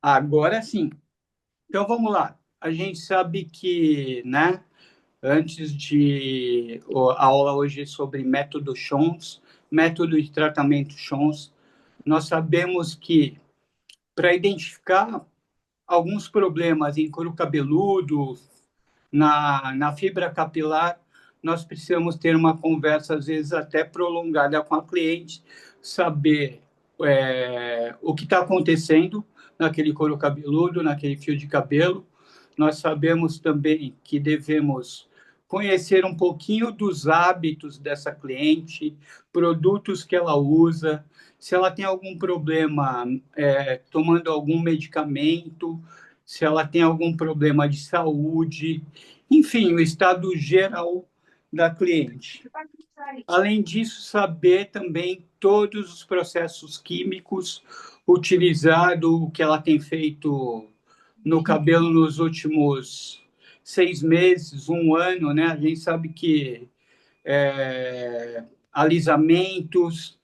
Agora sim. Então vamos lá. A gente sabe que, né, antes de a aula hoje é sobre método Chons, método de tratamento Chons, nós sabemos que para identificar alguns problemas em couro cabeludo, na fibra capilar, nós precisamos ter uma conversa, às vezes até prolongada com a cliente, saber o que está acontecendo naquele couro cabeludo, naquele fio de cabelo. Nós sabemos também que devemos conhecer um pouquinho dos hábitos dessa cliente, produtos que ela usa, se ela tem algum problema tomando algum medicamento, se ela tem algum problema de saúde, enfim, o estado geral da cliente. Além disso, saber também todos os processos químicos utilizados, o que ela tem feito no cabelo nos últimos 6 meses, um ano, né? A gente sabe que alisamentos,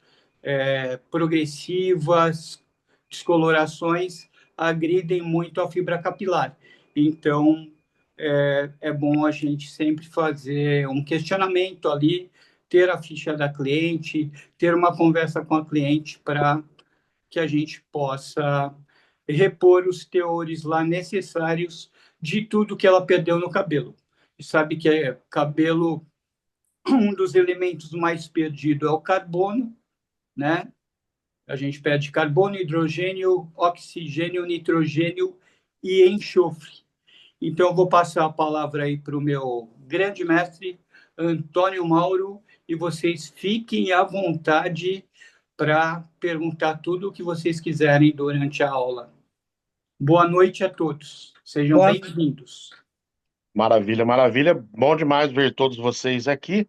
progressivas, descolorações agridem muito a fibra capilar. Então, é bom a gente sempre fazer um questionamento ali, ter a ficha da cliente, ter uma conversa com a cliente para que a gente possa repor os teores lá necessários de tudo que ela perdeu no cabelo. E sabe que cabelo, um dos elementos mais perdidos é o carbono, né? A gente perde carbono, hidrogênio, oxigênio, nitrogênio e enxofre. Então, eu vou passar a palavra aí para o meu grande mestre, Antônio Mauro, e vocês fiquem à vontade para perguntar tudo o que vocês quiserem durante a aula. Boa noite a todos. Sejam Boa, bem-vindos. maravilha, maravilha. Bom demais ver todos vocês aqui.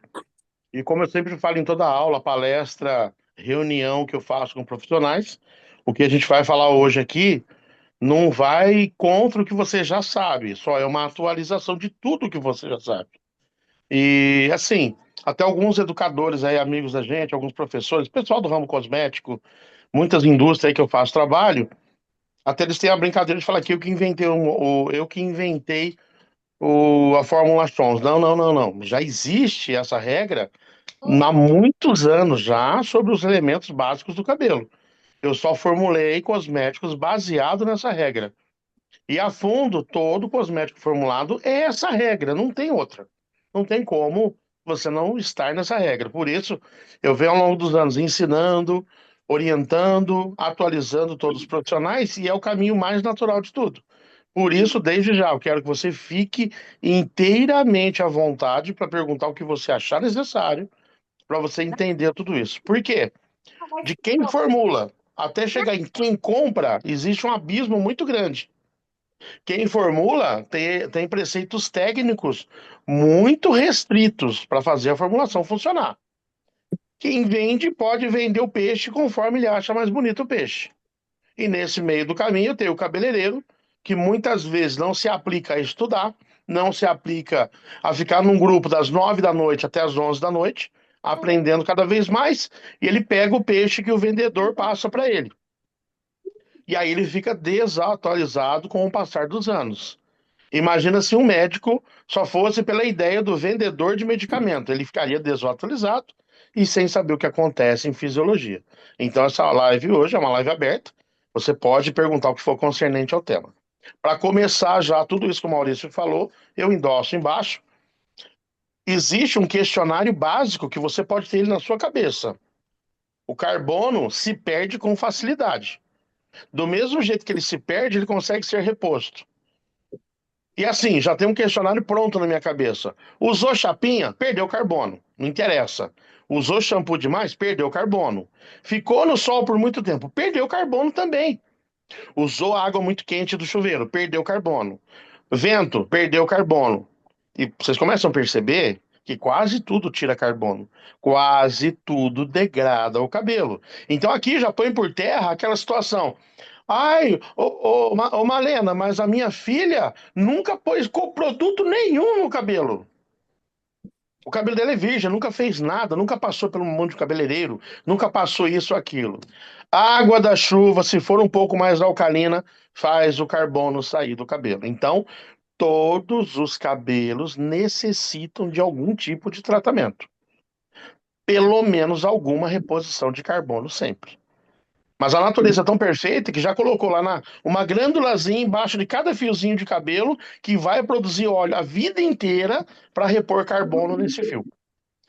E como eu sempre falo em toda aula, palestra, reunião que eu faço com profissionais, o que a gente vai falar hoje aqui não vai contra o que você já sabe, só é uma atualização de tudo que você já sabe. E assim, até alguns educadores aí, amigos da gente, alguns professores, pessoal do ramo cosmético, muitas indústrias aí que eu faço trabalho, até eles têm a brincadeira de falar que eu que inventei a Fórmula Sons. Não, não, não, não. Já existe essa regra há muitos anos já sobre os elementos básicos do cabelo. Eu só formulei cosméticos baseado nessa regra. E a fundo, todo cosmético formulado é essa regra, não tem outra. Não tem como você não estar nessa regra. Por isso, eu venho ao longo dos anos ensinando, orientando, atualizando todos os profissionais, e é o caminho mais natural de tudo. Por isso, desde já, eu quero que você fique inteiramente à vontade para perguntar o que você achar necessário para você entender tudo isso. Por quê? De quem formula até chegar em quem compra, existe um abismo muito grande. Quem formula tem preceitos técnicos muito restritos para fazer a formulação funcionar. Quem vende pode vender o peixe conforme ele acha mais bonito o peixe. E nesse meio do caminho tem o cabeleireiro, que muitas vezes não se aplica a estudar, não se aplica a ficar num grupo das 9 da noite até as 11 da noite, aprendendo cada vez mais, e ele pega o peixe que o vendedor passa para ele. E aí ele fica desatualizado com o passar dos anos. Imagina se um médico só fosse pela ideia do vendedor de medicamento, ele ficaria desatualizado e sem saber o que acontece em fisiologia. Então, essa live hoje é uma live aberta, você pode perguntar o que for concernente ao tema. Para começar já tudo isso que o Maurício falou, eu endosso embaixo. Existe um questionário básico que você pode ter ele na sua cabeça. O carbono se perde com facilidade. Do mesmo jeito que ele se perde, ele consegue ser reposto. E assim, já tem um questionário pronto na minha cabeça. Usou chapinha? Perdeu carbono. Não interessa. Usou shampoo demais? Perdeu carbono. Ficou no sol por muito tempo? Perdeu carbono também. Usou água muito quente do chuveiro? Perdeu carbono. Vento? Perdeu carbono. E vocês começam a perceber que quase tudo tira carbono. Quase tudo degrada o cabelo. Então aqui já põe por terra aquela situação. Ai, ô, Malena, mas a minha filha nunca pôs produto nenhum no cabelo. O cabelo dele é virgem, nunca fez nada, nunca passou pelo mundo de cabeleireiro, nunca passou isso ou aquilo. A água da chuva, se for um pouco mais alcalina, faz o carbono sair do cabelo. Então, todos os cabelos necessitam de algum tipo de tratamento. Pelo menos alguma reposição de carbono sempre. Mas a natureza é tão perfeita que já colocou lá uma glândulazinha embaixo de cada fiozinho de cabelo que vai produzir óleo a vida inteira para repor carbono nesse fio.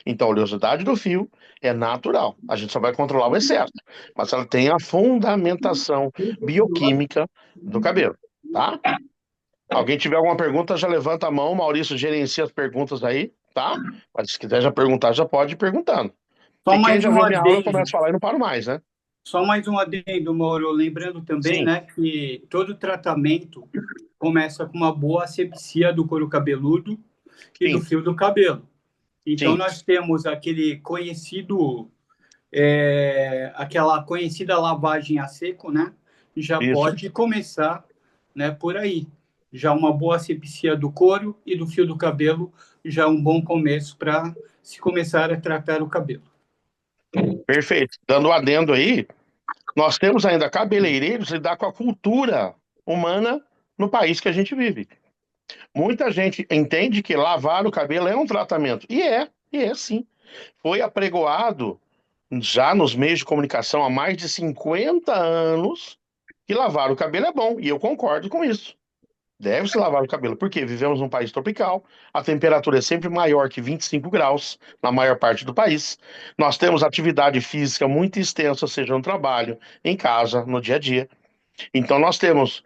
Então, a oleosidade do fio é natural. A gente só vai controlar o excesso. Mas ela tem a fundamentação bioquímica do cabelo, tá? Alguém tiver alguma pergunta, já levanta a mão. Maurício gerencia as perguntas aí, tá? Mas se quiser já perguntar, já pode ir perguntando. Só Porque quem mais já um viu minha aula, eu adendo. começo a falar e não paro mais, né? Só mais um adendo, Mauro. Lembrando também, Sim, né, que todo tratamento começa com uma boa asepsia do couro cabeludo e do sim, fio do cabelo. Então, sim. nós temos aquela conhecida lavagem a seco, né? Já Isso. pode começar, né, por aí. Já uma boa asepsia do couro e do fio do cabelo já é um bom começo para se começar a tratar o cabelo. Perfeito. Dando um adendo aí, nós temos ainda cabeleireiros que lidar com a cultura humana no país que a gente vive. Muita gente entende que lavar o cabelo é um tratamento. E é sim. Foi apregoado já nos meios de comunicação há mais de 50 anos que lavar o cabelo é bom. E eu concordo com isso. Deve-se lavar o cabelo, porque vivemos num país tropical, a temperatura é sempre maior que 25 graus na maior parte do país. Nós temos atividade física muito extensa, seja no trabalho, em casa, no dia a dia. Então, nós temos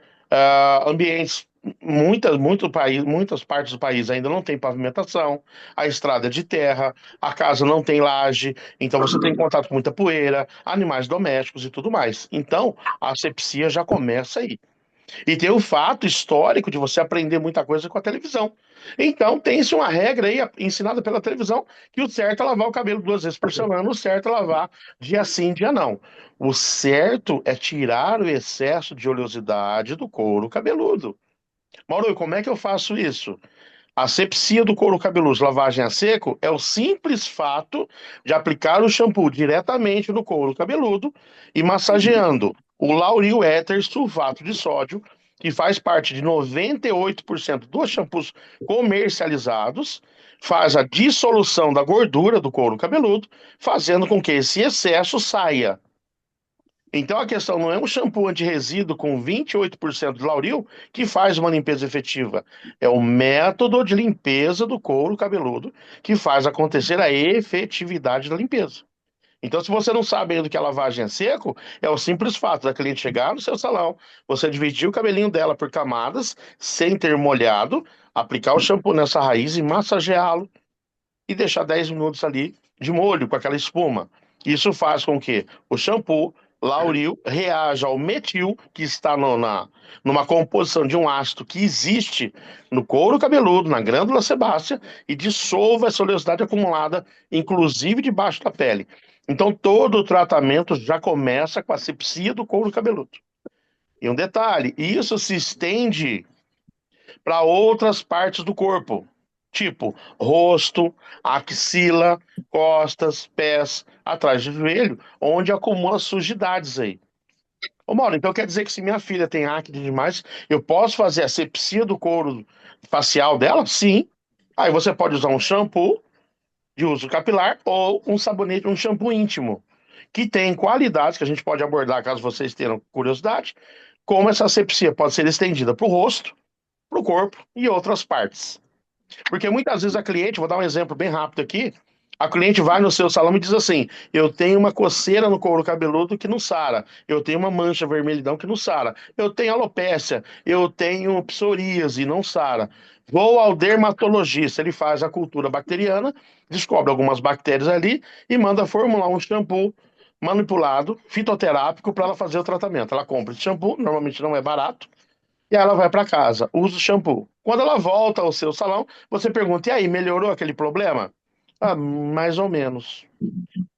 ambientes, muitas partes do país ainda não tem pavimentação, a estrada é de terra, a casa não tem laje, então você tem contato com muita poeira, animais domésticos e tudo mais. Então, a asepsia já começa aí. E tem o fato histórico de você aprender muita coisa com a televisão. Então, tem-se uma regra aí ensinada pela televisão que o certo é lavar o cabelo 2 vezes por semana, o certo é lavar dia sim, dia não. O certo é tirar o excesso de oleosidade do couro cabeludo. Mauro, como é que eu faço isso? A asepsia do couro cabeludo, lavagem a seco, é o simples fato de aplicar o shampoo diretamente no couro cabeludo e massageando o Lauril Éter sulfato de sódio, que faz parte de 98% dos shampoos comercializados, faz a dissolução da gordura do couro cabeludo, fazendo com que esse excesso saia. Então a questão não é um shampoo anti-resíduo com 28% de Lauril que faz uma limpeza efetiva. É o método de limpeza do couro cabeludo que faz acontecer a efetividade da limpeza. Então, se você não sabe ainda o que é lavagem a seco, é o simples fato da cliente chegar no seu salão, você dividir o cabelinho dela por camadas, sem ter molhado, aplicar o shampoo nessa raiz e massageá-lo e deixar 10 minutos ali de molho com aquela espuma. Isso faz com que o shampoo Lauril reaja ao metil, que está numa composição de um ácido que existe no couro cabeludo, na glândula sebácea, e dissolva essa oleosidade acumulada, inclusive debaixo da pele. Então, todo o tratamento já começa com a asepsia do couro cabeludo. E um detalhe, isso se estende para outras partes do corpo, tipo rosto, axila, costas, pés, atrás do joelho, onde acumula sujidades aí. Ô, Mauro, então quer dizer que se minha filha tem acne demais, eu posso fazer a asepsia do couro facial dela? Sim. Aí você pode usar um shampoo de uso capilar ou um sabonete, um shampoo íntimo, que tem qualidades que a gente pode abordar caso vocês tenham curiosidade, como essa asepsia pode ser estendida para o rosto, para o corpo e outras partes. Porque muitas vezes a cliente, vou dar um exemplo bem rápido aqui, a cliente vai no seu salão e diz assim: eu tenho uma coceira no couro cabeludo que não sara, eu tenho uma mancha vermelhidão que não sara, eu tenho alopécia, eu tenho psoríase e não sara. Vou ao dermatologista, ele faz a cultura bacteriana, descobre algumas bactérias ali e manda formular um shampoo manipulado, fitoterápico, para ela fazer o tratamento. Ela compra esse shampoo, normalmente não é barato, e aí ela vai para casa, usa o shampoo. Quando ela volta ao seu salão, você pergunta: e aí, melhorou aquele problema? Ah, mais ou menos.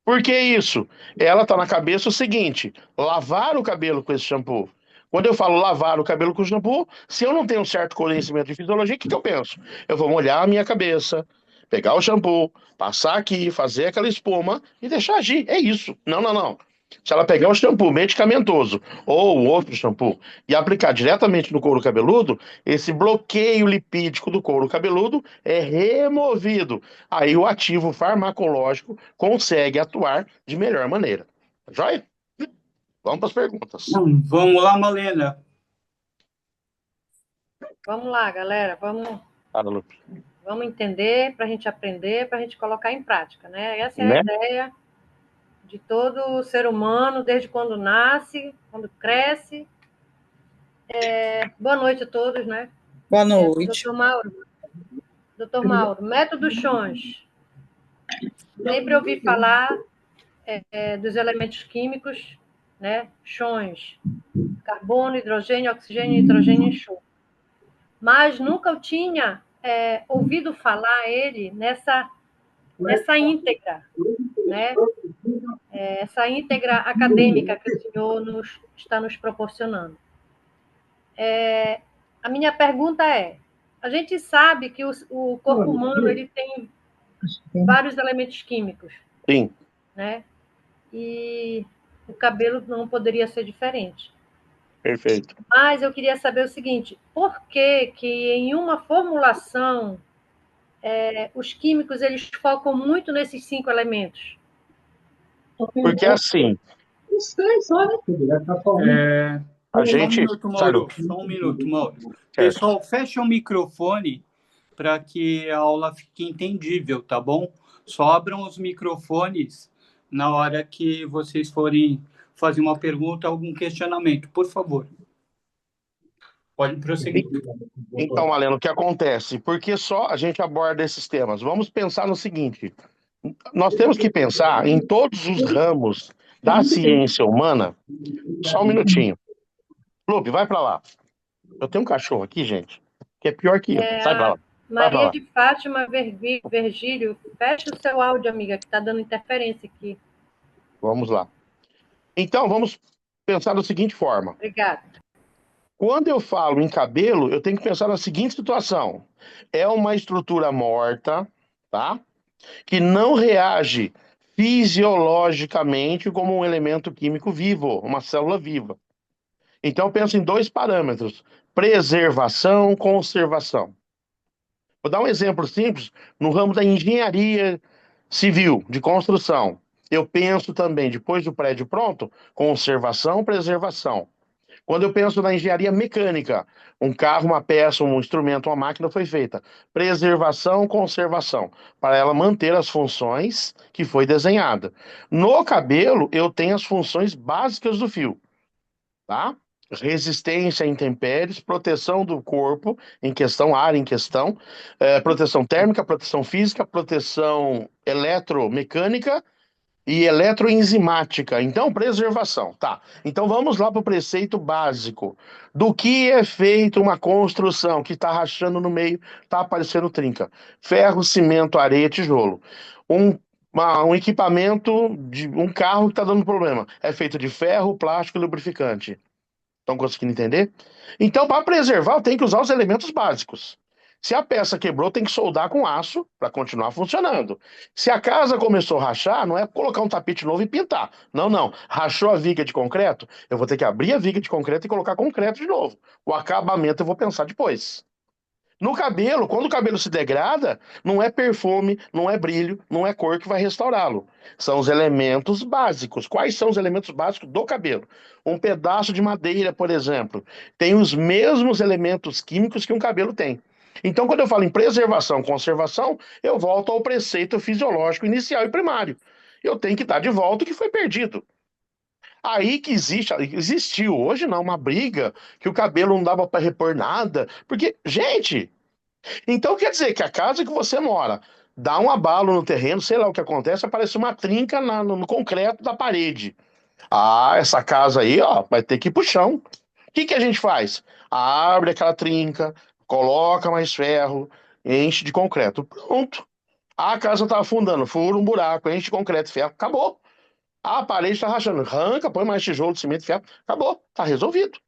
Por que isso? Ela está na cabeça o seguinte: lavar o cabelo com esse shampoo. Quando eu falo lavar o cabelo com shampoo, se eu não tenho um certo conhecimento de fisiologia, o que eu penso? Eu vou molhar a minha cabeça, Pegar o shampoo, passar aqui, fazer aquela espuma e deixar agir. É isso. Não, não, não. Se ela pegar o shampoo medicamentoso ou o outro shampoo e aplicar diretamente no couro cabeludo, esse bloqueio lipídico do couro cabeludo é removido. Aí o ativo farmacológico consegue atuar de melhor maneira. Joia? Vamos para as perguntas. Vamos lá, Malena. Vamos lá, galera, Fala, Lupe. vamos entender para a gente aprender, para a gente colocar em prática, né? Essa é a Né? ideia de todo ser humano, desde quando nasce, quando cresce. Boa noite a todos, né? Boa noite. Doutor Mauro, método Chons. Sempre ouvi falar dos elementos químicos, né? Chons, carbono, hidrogênio, oxigênio, nitrogênio e enxofre. Mas nunca eu tinha ouvido falar ele nessa íntegra, né? Essa íntegra acadêmica que o senhor está nos proporcionando. A minha pergunta é: a gente sabe que o corpo humano ele tem vários elementos químicos, Sim. né? E o cabelo não poderia ser diferente. Perfeito. Mas eu queria saber o seguinte: por que em uma formulação os químicos eles focam muito nesses 5 elementos? Porque assim, a Só um gente. minuto, Sai, Mauro. Lupe. Só um minuto, Mauro. Certo. Pessoal, fecha o microfone para que a aula fique entendível, tá bom? Só abram os microfones na hora que vocês forem fazer uma pergunta, algum questionamento, por favor. Pode prosseguir. Então, Maleno, o que acontece? Por que só a gente aborda esses temas? Vamos pensar no seguinte: nós temos que pensar em todos os ramos da ciência humana. Só um minutinho. Lupe, vai para lá. Eu tenho um cachorro aqui, gente, que é pior que eu. Sai para lá. Vai para Maria lá. de Fátima Virgílio, fecha o seu áudio, amiga, que está dando interferência aqui. Vamos lá. Então, vamos pensar da seguinte forma. Obrigada. Quando eu falo em cabelo, eu tenho que pensar na seguinte situação: é uma estrutura morta, tá? Que não reage fisiologicamente como um elemento químico vivo, uma célula viva. Então, eu penso em dois parâmetros: preservação, conservação. Vou dar um exemplo simples no ramo da engenharia civil, de construção. Eu penso também, depois do prédio pronto, conservação, preservação. Quando eu penso na engenharia mecânica, um carro, uma peça, um instrumento, uma máquina foi feita. Preservação, conservação, para ela manter as funções que foi desenhada. No cabelo, eu tenho as funções básicas do fio, tá? Resistência a intempéries, proteção do corpo em questão, área em questão, proteção térmica, proteção física, proteção eletromecânica e eletroenzimática. Então, preservação. Tá. Então, vamos lá para o preceito básico. Do que é feito uma construção que está rachando no meio, está aparecendo trinca? Ferro, cimento, areia, tijolo. Um, um equipamento de um carro que está dando problema. É feito de ferro, plástico e lubrificante. Estão conseguindo entender? Então, para preservar, eu tenho que usar os elementos básicos. Se a peça quebrou, tem que soldar com aço para continuar funcionando. Se a casa começou a rachar, não é colocar um tapete novo e pintar. Não, não. Rachou a viga de concreto, eu vou ter que abrir a viga de concreto e colocar concreto de novo. O acabamento eu vou pensar depois. No cabelo, quando o cabelo se degrada, não é perfume, não é brilho, não é cor que vai restaurá-lo. São os elementos básicos. Quais são os elementos básicos do cabelo? Um pedaço de madeira, por exemplo, tem os mesmos elementos químicos que um cabelo tem. Então, quando eu falo em preservação, conservação, eu volto ao preceito fisiológico inicial e primário. Eu tenho que dar de volta o que foi perdido. Aí que existiu, hoje não, uma briga que o cabelo não dava para repor nada, porque, gente, então quer dizer que a casa que você mora dá um abalo no terreno, sei lá o que acontece, aparece uma trinca no concreto da parede. Ah, essa casa aí, ó, vai ter que ir pro chão. O que que a gente faz? Abre aquela trinca, coloca mais ferro, enche de concreto. Pronto. A casa tá afundando, fura um buraco, enche de concreto, ferro, acabou. A parede tá rachando, arranca, põe mais tijolo, cimento, ferro, acabou, tá resolvido.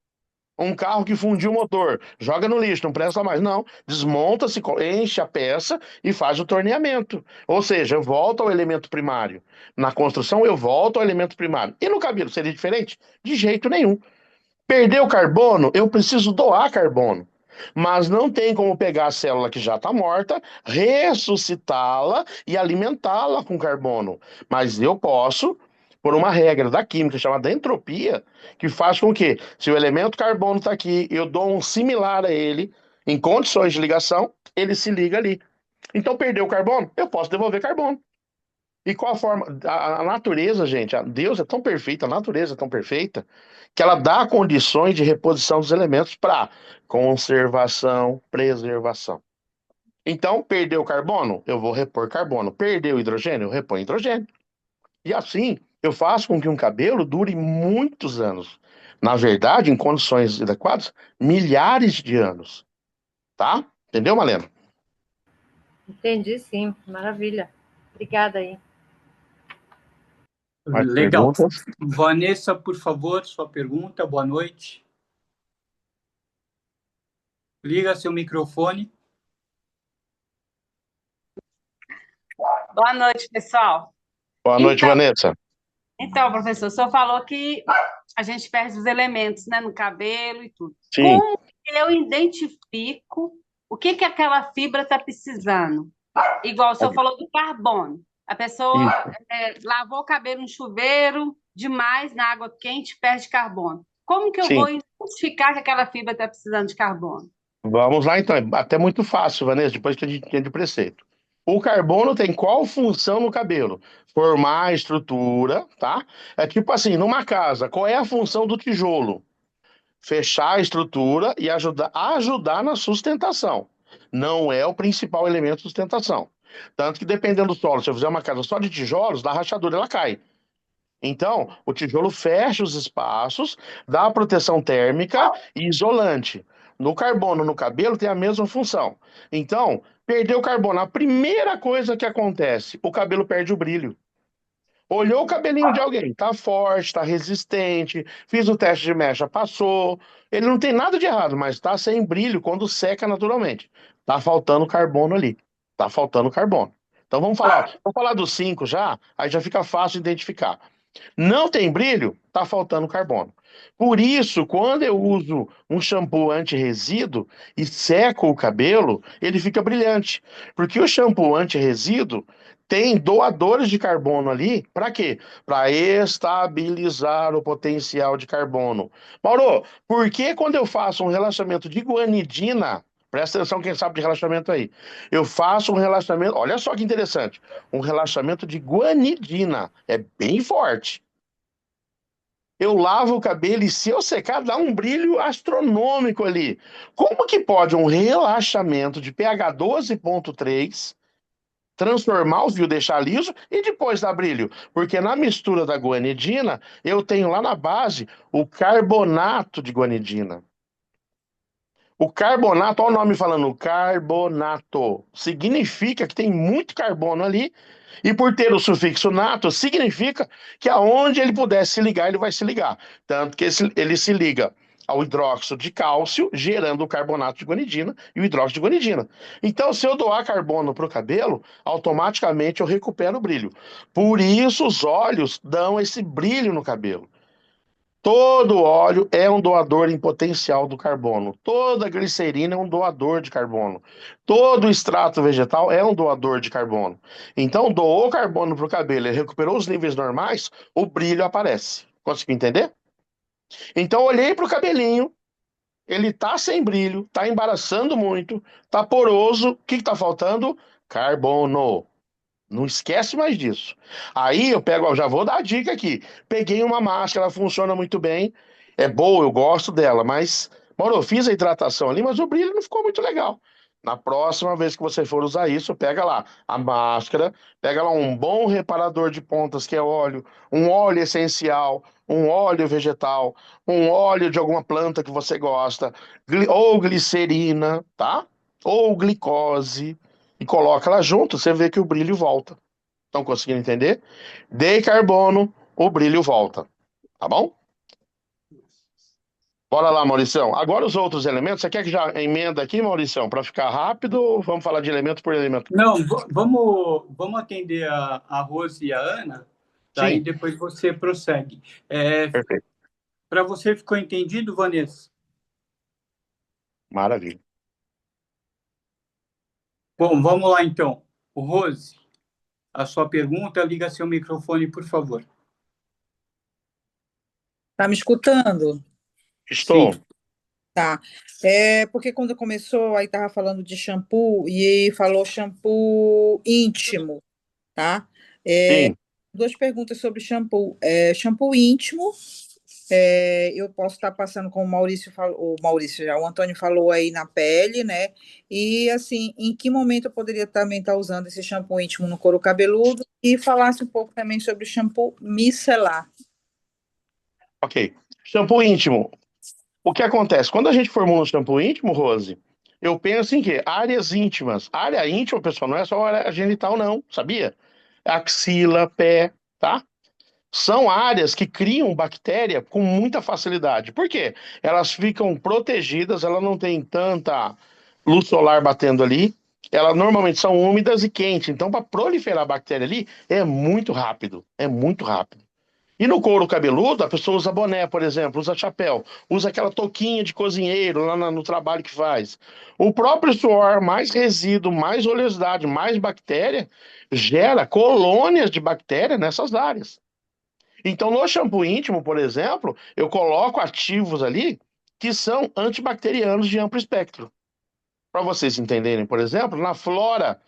Um carro que fundiu o motor, joga no lixo, não presta mais. Não, desmonta, se enche a peça e faz o torneamento. Ou seja, eu volto ao elemento primário. Na construção, eu volto ao elemento primário. E no cabelo, seria diferente? De jeito nenhum. Perdeu carbono, eu preciso doar carbono. Mas não tem como pegar a célula que já está morta, ressuscitá-la e alimentá-la com carbono. Mas eu posso, por uma regra da química chamada entropia, que faz com que, se o elemento carbono está aqui, eu dou um similar a ele, em condições de ligação, ele se liga ali. Então, perdeu o carbono, eu posso devolver carbono. E qual a forma? A natureza, gente, Deus é tão perfeito, a natureza é tão perfeita, que ela dá condições de reposição dos elementos para conservação, preservação. Então, perdeu o carbono, eu vou repor carbono. Perdeu o hidrogênio, eu reponho hidrogênio. E assim, eu faço com que um cabelo dure muitos anos. Na verdade, em condições adequadas, milhares de anos. Tá? Entendeu, Malena? Entendi, sim. Maravilha. Obrigada aí. Mais Legal. perguntas? Vanessa, por favor, sua pergunta. Boa noite. Liga seu microfone. Boa noite, pessoal. Boa noite, Vanessa. Então, professor, o senhor falou que a gente perde os elementos, né, no cabelo e tudo. Sim. Como eu identifico o que aquela fibra está precisando? Igual o senhor falou do carbono. A pessoa lavou o cabelo no chuveiro demais, na água quente, perde carbono. Como que eu vou identificar que aquela fibra está precisando de carbono? Vamos lá, então. É até muito fácil, Vanessa, depois que a gente entende o preceito. O carbono tem qual função no cabelo? Formar a estrutura, tá? É tipo assim, numa casa, qual é a função do tijolo? Fechar a estrutura e ajudar na sustentação. Não é o principal elemento de sustentação. Tanto que dependendo do solo, se eu fizer uma casa só de tijolos, da rachadura ela cai. Então, o tijolo fecha os espaços, dá proteção térmica e isolante. No carbono, no cabelo, tem a mesma função. Então, perdeu o carbono. A primeira coisa que acontece, o cabelo perde o brilho. Olhou o cabelinho de alguém, tá forte, tá resistente, fiz o teste de mecha, passou. Ele não tem nada de errado, mas tá sem brilho quando seca naturalmente. Tá faltando carbono ali. Tá faltando carbono. Então vamos falar dos cinco já, aí já fica fácil de identificar. Não tem brilho, tá faltando carbono. Por isso, quando eu uso um shampoo anti-resíduo e seco o cabelo, ele fica brilhante. Porque o shampoo anti-resíduo tem doadores de carbono ali, para quê? Para estabilizar o potencial de carbono. Mauro, por que quando eu faço um relaxamento de guanidina, presta atenção quem sabe de relaxamento aí, eu faço um relaxamento, olha só que interessante, um relaxamento de guanidina, é bem forte. Eu lavo o cabelo e se eu secar, dá um brilho astronômico ali. Como que pode um relaxamento de pH 12,3 transformar o fio, deixar liso e depois dar brilho? Porque na mistura da guanidina, eu tenho lá na base o carbonato de guanidina. O carbonato, olha o nome falando, carbonato, significa que tem muito carbono ali, e por ter o sufixo nato, significa que aonde ele puder se ligar, ele vai se ligar. Tanto que ele se liga ao hidróxido de cálcio, gerando o carbonato de guanidina e o hidróxido de guanidina. Então, se eu doar carbono para o cabelo, automaticamente eu recupero o brilho. Por isso, os óleos dão esse brilho no cabelo. Todo óleo é um doador em potencial do carbono. Toda glicerina é um doador de carbono. Todo extrato vegetal é um doador de carbono. Então, doou carbono para o cabelo e recuperou os níveis normais, o brilho aparece. Conseguiu entender? Então, olhei para o cabelinho, ele tá sem brilho, tá embaraçando muito, tá poroso. O que está faltando? Carbono. Não esquece mais disso. Aí eu pego, ó, já vou dar a dica aqui. Peguei uma máscara, ela funciona muito bem. É boa, eu gosto dela, mas, mano, eu fiz a hidratação ali, mas o brilho não ficou muito legal. Na próxima vez que você for usar isso, pega lá a máscara, pega lá um bom reparador de pontas, que é óleo, um óleo essencial, um óleo vegetal, um óleo de alguma planta que você gosta, ou glicerina, tá? Ou glicose e coloca lá junto, você vê que o brilho volta. Estão conseguindo entender? Dei carbono, o brilho volta. Tá bom? Bora lá, Maurição. Agora os outros elementos, você quer que já emenda aqui, Maurição, para ficar rápido ou vamos falar de elemento por elemento? Não, vamos atender a Rose e a Ana, daí Sim, depois você prossegue. perfeito. Para você ficou entendido, Vanessa? Maravilha. Bom, vamos lá então. O Rose, a sua pergunta, liga seu microfone, por favor. Tá me escutando? Sim. Estou. Tá. Porque quando começou, aí tava falando de shampoo e falou shampoo íntimo, tá? Sim. Duas perguntas sobre shampoo. Shampoo íntimo, eu posso estar passando, como o Antônio falou aí na pele, né? E assim, em que momento eu poderia também estar usando esse shampoo íntimo no couro cabeludo? E falasse um pouco também sobre o shampoo micelar. Ok. Shampoo íntimo. O que acontece? Quando a gente formula um shampoo íntimo, Rose, eu penso em quê? Áreas íntimas. Área íntima, pessoal, não é só área genital, não, sabia? Axila, pé, tá? São áreas que criam bactéria com muita facilidade. Por quê? Elas ficam protegidas, elas não têm tanta luz solar batendo ali. Elas normalmente são úmidas e quentes. Então, para proliferar a bactéria ali, é muito rápido. É muito rápido. E no couro cabeludo, a pessoa usa boné, por exemplo, usa chapéu, usa aquela touquinha de cozinheiro lá no trabalho que faz. O próprio suor, mais resíduo, mais oleosidade, mais bactéria, gera colônias de bactéria nessas áreas. Então, no shampoo íntimo, por exemplo, eu coloco ativos ali que são antibacterianos de amplo espectro. Para vocês entenderem, por exemplo, na flora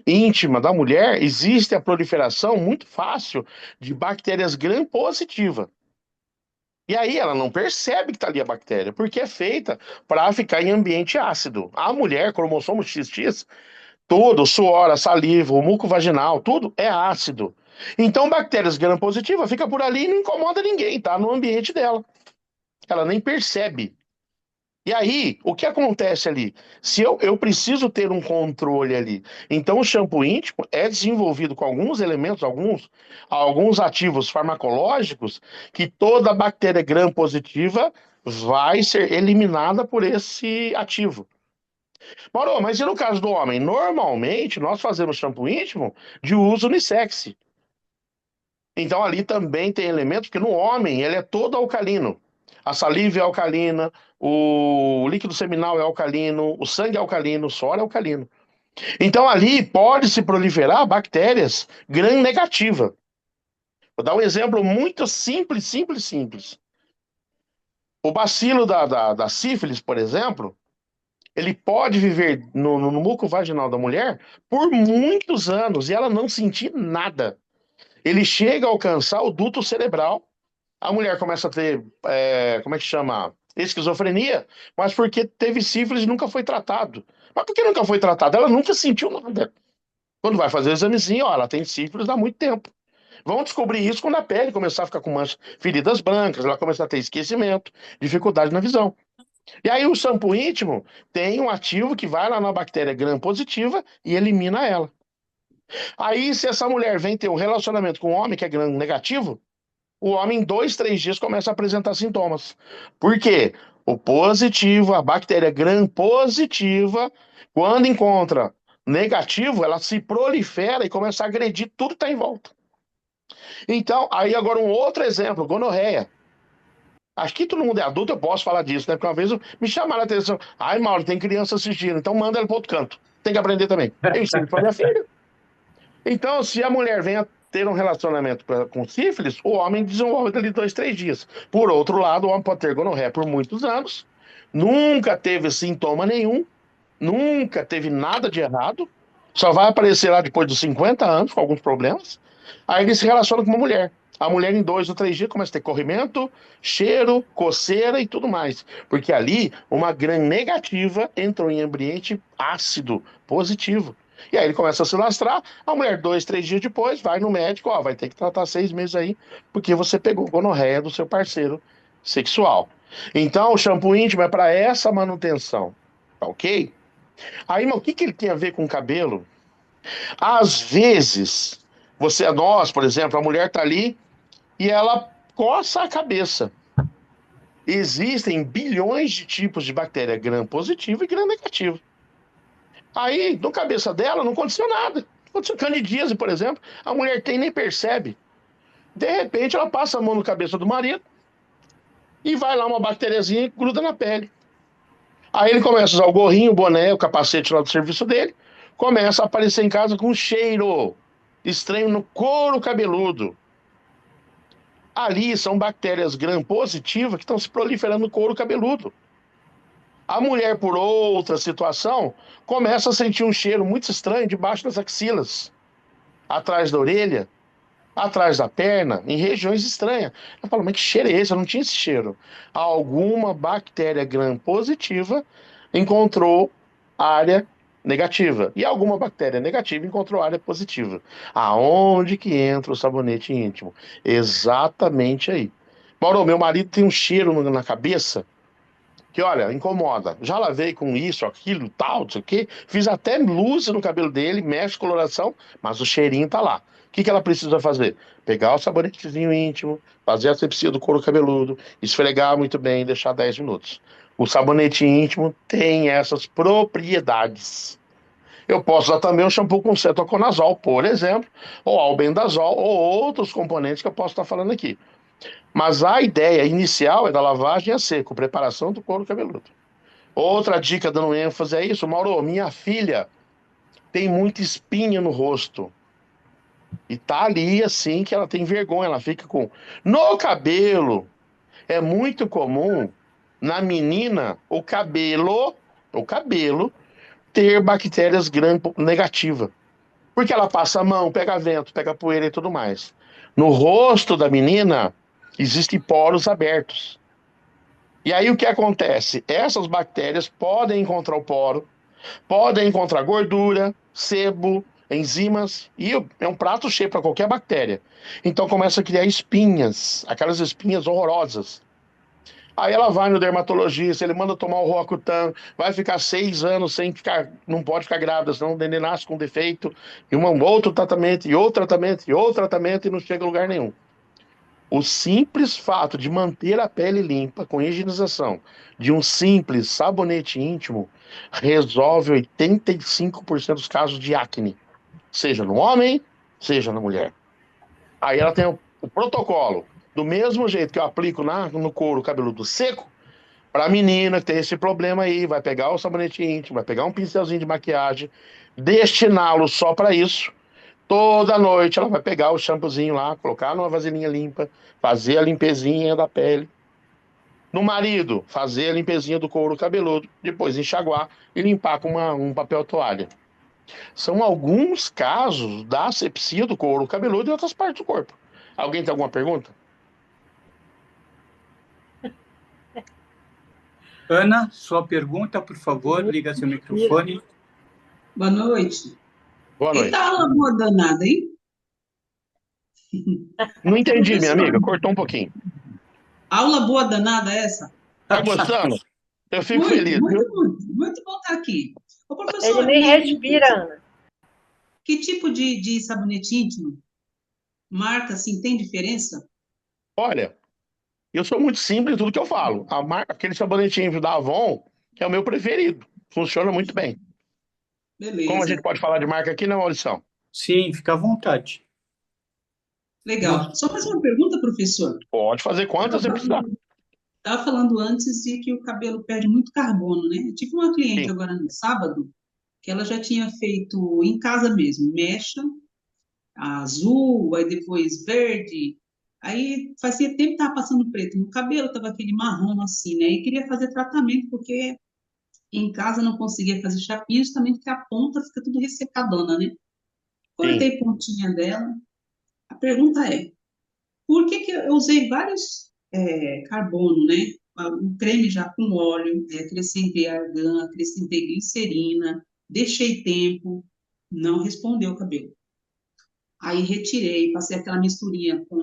íntima da mulher existe a proliferação muito fácil de bactérias gram-positivas. E aí ela não percebe que está ali a bactéria, porque é feita para ficar em ambiente ácido. A mulher, cromossomo XX, tudo, o suor, a saliva, o muco vaginal, tudo é ácido. Então, bactérias gram-positivas fica por ali e não incomoda ninguém, tá no ambiente dela. Ela nem percebe. E aí, o que acontece ali? Se eu preciso ter um controle ali. Então, o shampoo íntimo é desenvolvido com alguns elementos, alguns ativos farmacológicos, que toda bactéria gram-positiva vai ser eliminada por esse ativo. Mauro, mas e no caso do homem? Normalmente, nós fazemos shampoo íntimo de uso unissex. Então, ali também tem elementos, porque no homem ele é todo alcalino. A saliva é alcalina, o líquido seminal é alcalino, o sangue é alcalino, o suor é alcalino. Então, ali pode se proliferar bactérias gram-negativa. Vou dar um exemplo muito simples, simples, simples. O bacilo da sífilis, por exemplo, ele pode viver no muco vaginal da mulher por muitos anos e ela não sentir nada. Ele chega a alcançar o duto cerebral. A mulher começa a ter, como é que chama? Esquizofrenia, mas porque teve sífilis e nunca foi tratado. Mas por que nunca foi tratado? Ela nunca sentiu nada. Quando vai fazer o examezinho, ó, ela tem sífilis há muito tempo. Vão descobrir isso quando a pele começar a ficar com manchas, feridas brancas, ela começar a ter esquecimento, dificuldade na visão. E aí o shampoo íntimo tem um ativo que vai lá na bactéria gram-positiva e elimina ela. Aí, se essa mulher vem ter um relacionamento com um homem que é gram-negativo, o homem em 2, 3 dias começa a apresentar sintomas. Por quê? O positivo, a bactéria gram-positiva, quando encontra negativo, ela se prolifera e começa a agredir tudo que está em volta. Então, aí agora um outro exemplo, gonorreia. Acho que todo mundo é adulto, eu posso falar disso, né? Porque uma vez me chamaram a atenção. Ai, Mauro, tem criança assistindo, então manda ela para outro canto. Tem que aprender também. Eu ensino para minha filha. Então, se a mulher vem a ter um relacionamento com sífilis, o homem desenvolve dali 2, 3 dias. Por outro lado, o homem pode ter gonorreia por muitos anos, nunca teve sintoma nenhum, nunca teve nada de errado, só vai aparecer lá depois dos 50 anos com alguns problemas. Aí ele se relaciona com uma mulher. A mulher, em 2 ou 3 dias, começa a ter corrimento, cheiro, coceira e tudo mais. Porque ali, uma gram negativa entrou em ambiente ácido, positivo. E aí ele começa a se lastrar. A mulher, 2, 3 dias depois, vai no médico, ó, vai ter que tratar 6 meses aí, porque você pegou gonorreia do seu parceiro sexual. Então, o shampoo íntimo é para essa manutenção, tá ok? Aí, mas o que ele tem a ver com o cabelo? Às vezes, nós, por exemplo, a mulher tá ali e ela coça a cabeça. Existem bilhões de tipos de bactéria gram-positiva e gram-negativa. Aí, no cabeça dela, não aconteceu nada. Aconteceu candidíase, por exemplo, a mulher tem e nem percebe. De repente, ela passa a mão no cabeça do marido e vai lá uma bactériazinha e gruda na pele. Aí ele começa a usar o gorrinho, o boné, o capacete lá do serviço dele, começa a aparecer em casa com um cheiro estranho no couro cabeludo. Ali são bactérias gram-positivas que estão se proliferando no couro cabeludo. A mulher, por outra situação, começa a sentir um cheiro muito estranho debaixo das axilas, atrás da orelha, atrás da perna, em regiões estranhas. Ela fala, mas que cheiro é esse? Eu não tinha esse cheiro. Alguma bactéria gram-positiva encontrou área negativa. E alguma bactéria negativa encontrou área positiva. Aonde que entra o sabonete íntimo? Exatamente aí. Mauro, meu marido tem um cheiro na cabeça que, olha, incomoda. Já lavei com isso, aquilo, tal, não sei o quê. Fiz até luz no cabelo dele, mexe coloração, mas o cheirinho tá lá. O que que ela precisa fazer? Pegar o sabonetezinho íntimo, fazer a asepsia do couro cabeludo, esfregar muito bem e deixar 10 minutos. O sabonete íntimo tem essas propriedades. Eu posso usar também o shampoo com cetoconazol, por exemplo, ou albendazol, ou outros componentes que eu posso estar falando aqui. Mas a ideia inicial é da lavagem a seco, preparação do couro cabeludo. Outra dica dando ênfase é isso, Mauro, minha filha tem muita espinha no rosto. E tá ali assim que ela tem vergonha, ela fica com. No cabelo, é muito comum na menina o cabelo ter bactérias gram-negativas. Porque ela passa a mão, pega vento, pega poeira e tudo mais. No rosto da menina, existem poros abertos. E aí o que acontece? Essas bactérias podem encontrar o poro, podem encontrar gordura, sebo, enzimas, e é um prato cheio para qualquer bactéria. Então começa a criar espinhas, aquelas espinhas horrorosas. Aí ela vai no dermatologista, ele manda tomar o Roacutan, vai ficar 6 anos sem ficar, não pode ficar grávida, senão o neném nasce com defeito, e um outro tratamento, e outro tratamento, e outro tratamento, e não chega a lugar nenhum. O simples fato de manter a pele limpa com higienização de um simples sabonete íntimo resolve 85% dos casos de acne, seja no homem, seja na mulher. Aí ela tem o protocolo, do mesmo jeito que eu aplico no couro cabeludo seco, para a menina que tem esse problema aí, vai pegar o sabonete íntimo, vai pegar um pincelzinho de maquiagem, destiná-lo só para isso. Toda noite ela vai pegar o shampoozinho lá, colocar numa vasilhinha limpa, fazer a limpezinha da pele. No marido, fazer a limpezinha do couro cabeludo, depois enxaguar e limpar com um papel toalha. São alguns casos da asepsia do couro cabeludo e outras partes do corpo. Alguém tem alguma pergunta? Ana, sua pergunta, por favor, liga seu microfone. Boa noite. Boa noite. Eita aula boa danada, hein? Não entendi, minha Professor, amiga, cortou um pouquinho. aula boa danada essa? Tá gostando? Eu fico Muito, feliz, viu? muito bom estar aqui. Ô, Ele professor, nem respira, Ana. que tipo de sabonete íntimo? Marca, assim, tem diferença? Olha, eu sou muito simples em tudo que eu falo. Aquele sabonetinho da Avon é o meu preferido. Funciona muito bem. Como a gente Beleza, pode falar de marca aqui, né, Maurício? Sim, fica à vontade. legal. Só mais uma pergunta, professor. Pode fazer quantas você precisar. Estava falando antes de que o cabelo perde muito carbono, né? Eu tive uma cliente Sim. agora no sábado que ela já tinha feito em casa mesmo, mecha, azul, aí depois verde. Aí fazia tempo que estava passando preto no cabelo, estava aquele marrom assim, né? E queria fazer tratamento porque em casa não conseguia fazer chapinha, justamente porque a ponta fica tudo ressecadona, né? Sim. Cortei pontinha dela. A pergunta é, por que que eu usei vários carbono, né? Um creme já com óleo, acrescentei argan, acrescentei glicerina, deixei tempo, não respondeu o cabelo. Aí retirei, passei aquela misturinha com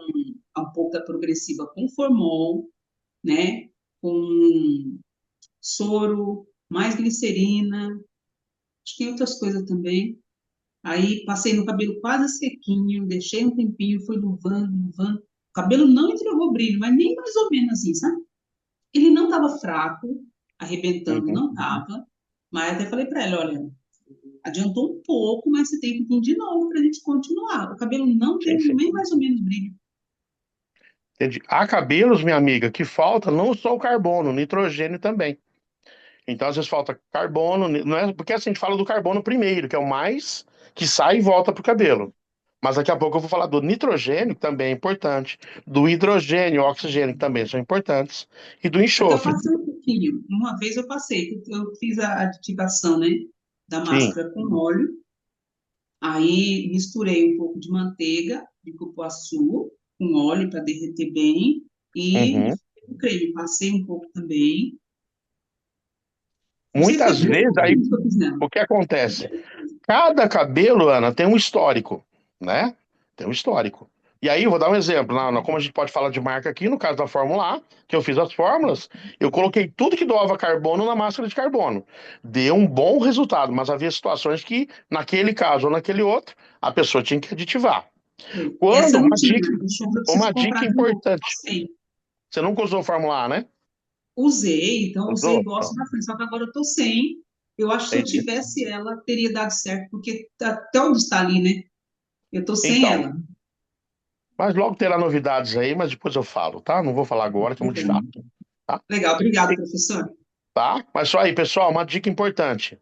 a polpa progressiva com formol, né? Com soro, mais glicerina, acho que tem outras coisas também. Aí passei no cabelo quase sequinho, deixei um tempinho, fui luvando, luvando. O cabelo não entregou brilho, mas nem mais ou menos assim, sabe? Ele não estava fraco, arrebentando, Uhum. não estava, mas até falei para ela, olha, adiantou um pouco, mas você tem que vir de novo para a gente continuar. O cabelo não Sim, tem sim. nem mais ou menos brilho. Entendi. Há cabelos, minha amiga, que falta não só o carbono, o nitrogênio também. Então, às vezes falta carbono, não é porque assim, a gente fala do carbono primeiro, que é o mais que sai e volta pro cabelo. Mas daqui a pouco eu vou falar do nitrogênio, que também é importante, do hidrogênio, oxigênio, que também são importantes, e do Até eu enxofre. passei um pouquinho. Uma vez eu passei, eu fiz a aditivação, né, da Sim. máscara com óleo, aí misturei um pouco de manteiga de cupuaçu com óleo para derreter bem e Uhum. o creme, passei um pouco também. Você foi Muitas bem vezes, aí, pouquinho que eu fiz nela. o que acontece? Cada cabelo, Ana, tem um histórico, né? Tem um histórico. E aí, eu vou dar um exemplo. Como a gente pode falar de marca aqui, no caso da Fórmula A, que eu fiz as fórmulas, eu coloquei tudo que doava carbono na máscara de carbono. Deu um bom resultado, mas havia situações que, naquele caso ou naquele outro, a pessoa tinha que aditivar. Essa Quando, não tinha, então eu preciso uma dica comprar de novo. importante. Passei. Você nunca usou Fórmula A, né? Usei, então usei, Usou? gosto Então, bastante, só que agora eu tô sem. Eu acho que se eu entendi. tivesse ela, teria dado certo, porque até onde está ali, né? Eu tô sem Então, ela. mas logo terá novidades aí, mas depois eu falo, tá? Não vou falar agora, que é muito chato, tá? Legal, obrigado, professor. Tá? Mas só aí, pessoal, uma dica importante.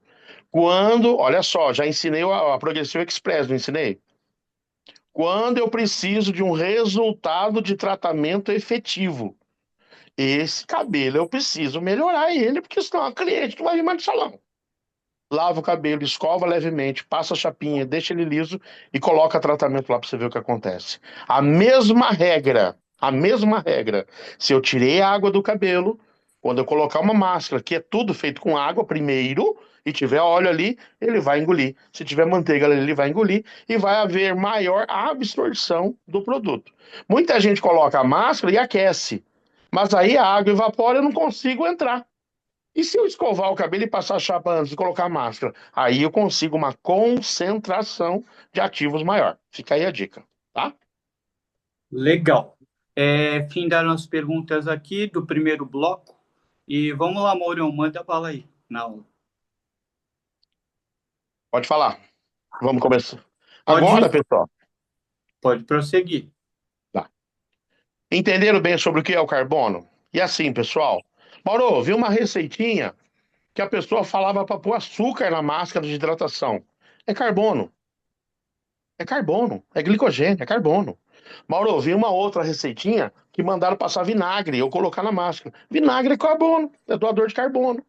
Quando, olha só, já ensinei a Progressive Express, não ensinei? Quando eu preciso de um resultado de tratamento efetivo, esse cabelo eu preciso melhorar ele, porque senão a cliente não vai vir mais no salão. Lava o cabelo, escova levemente, passa a chapinha, deixa ele liso e coloca tratamento lá para você ver o que acontece. A mesma regra, a mesma regra. Se eu tirei a água do cabelo, quando eu colocar uma máscara, que é tudo feito com água primeiro, e tiver óleo ali, ele vai engolir. Se tiver manteiga ali, ele vai engolir e vai haver maior absorção do produto. Muita gente coloca a máscara e aquece, mas aí a água evapora e eu não consigo entrar. E se eu escovar o cabelo e passar a chapa antes de colocar a máscara? Aí eu consigo uma concentração de ativos maior. Fica aí a dica, tá? Legal. Fim das perguntas aqui do primeiro bloco. E vamos lá, Maurão, manda bala aí na aula. Pode falar. Vamos começar. Agora, Pode, pessoal, pode prosseguir. tá. Entenderam bem sobre o que é o carbono? E assim, pessoal, Mauro, vi uma receitinha que a pessoa falava para pôr açúcar na máscara de hidratação. É carbono. É carbono. É glicogênio. É carbono. Mauro, vi uma outra receitinha que mandaram passar vinagre ou colocar na máscara. Vinagre é carbono. É doador de carbono.